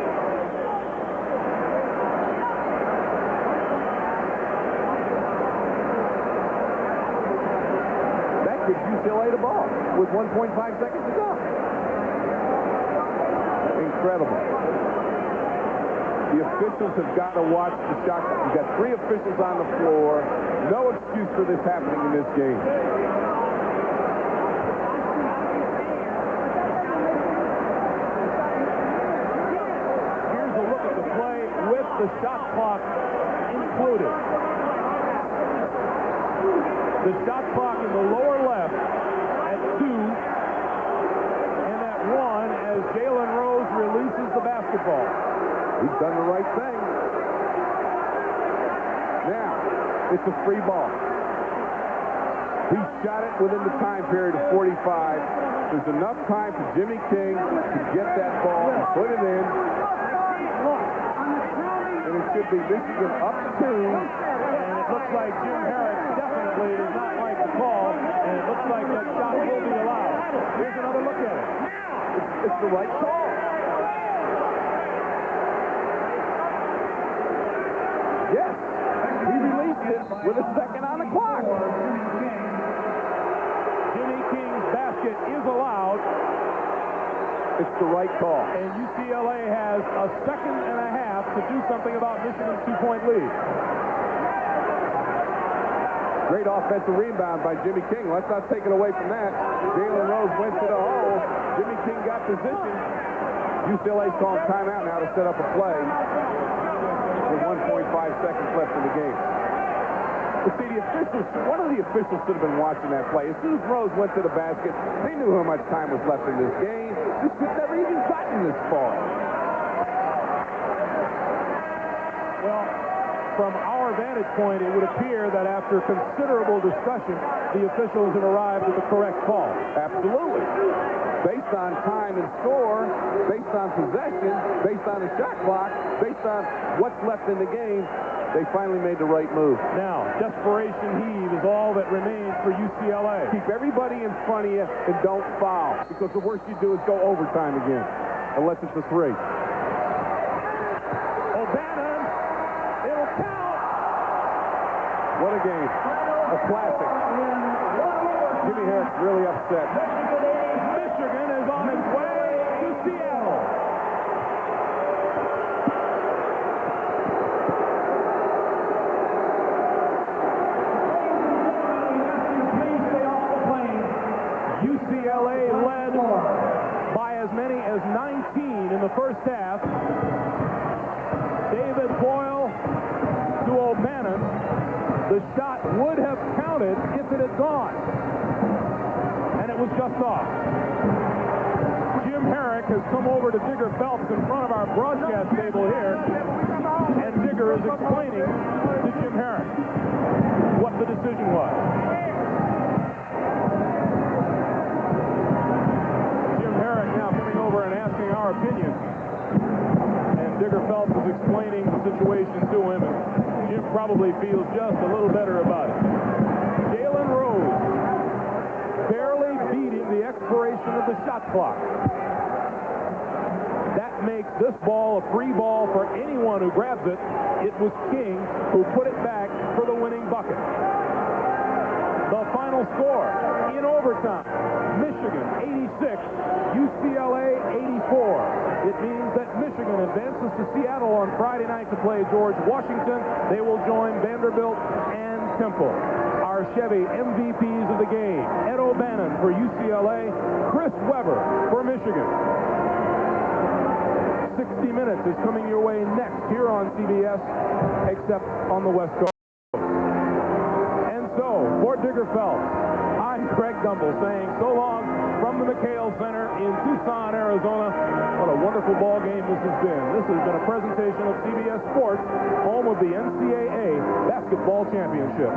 That gives UCLA the ball with 1.5 seconds to go. Incredible. The officials have got to watch the shot clock. You've got 3 officials on the floor. No excuse for this happening in this game. the shot clock included. The shot clock in the lower left at 2 and at 1 as Jalen Rose releases the basketball. He's done the right thing. Now, it's a free ball. He shot it within the time period of 45. There's enough time for Jimmy King to get that ball and put it in. And it should be Michigan up 2. And it looks like Jim Herrick definitely does not like the call. And it looks like that shot will be allowed. Here's another look at it. It's the right call. Yes. He released it with a second on the clock. Jimmy King's basket is allowed. It's the right call. And UCLA has a second and a half to do something about Michigan's 2-point lead. Great offensive rebound by Jimmy King. Let's not take it away from that. Jalen Rose went to the hole. Jimmy King got position. UCLA's calling timeout now to set up a play with 1.5 seconds left in the game. But see, the officials, one of the officials should have been watching that play. As soon as Rose went to the basket, they knew how much time was left in this game. This could never even gotten this far. Well, from our vantage point, it would appear that after considerable discussion, the officials have arrived at the correct call. Absolutely. Based on time and score, based on possession, based on the shot clock, based on what's left in the game, they finally made the right move. Now, desperation heave is all that remains for UCLA. Keep everybody in front of you and don't foul, because the worst you do is go overtime again, unless it's a 3. O'Bannon, it'll count. What a game. A classic. Jimmy Herrick's really upset. Michigan is on its way to Seattle. UCLA led by as many as 19 in the first half. David Boyle to O'Bannon. The shot would have counted if it had gone. And it was just off. Jim Herrick has come over to Digger Phelps in front of our broadcast table here. And Digger is explaining to Jim Herrick what the decision was. And asking our opinion. And Digger Phelps is explaining the situation to him, and Jim probably feels just a little better about it. Jalen Rose barely beating the expiration of the shot clock. That makes this ball a free ball for anyone who grabs it. It was King who put it back for the winning bucket. The final score in overtime, Michigan 86, UCLA 84. It means that Michigan advances to Seattle on Friday night to play George Washington. They will join Vanderbilt and Temple. Our Chevy MVPs of the game, Ed O'Bannon for UCLA, Chris Webber for Michigan. 60 Minutes is coming your way next here on CBS, except on the West Coast. So, for Digger Phelps, I'm Craig Gumbel saying so long from the McKale Center in Tucson, Arizona. What a wonderful ball game this has been. This has been a presentation of CBS Sports, home of the NCAA Basketball Championship.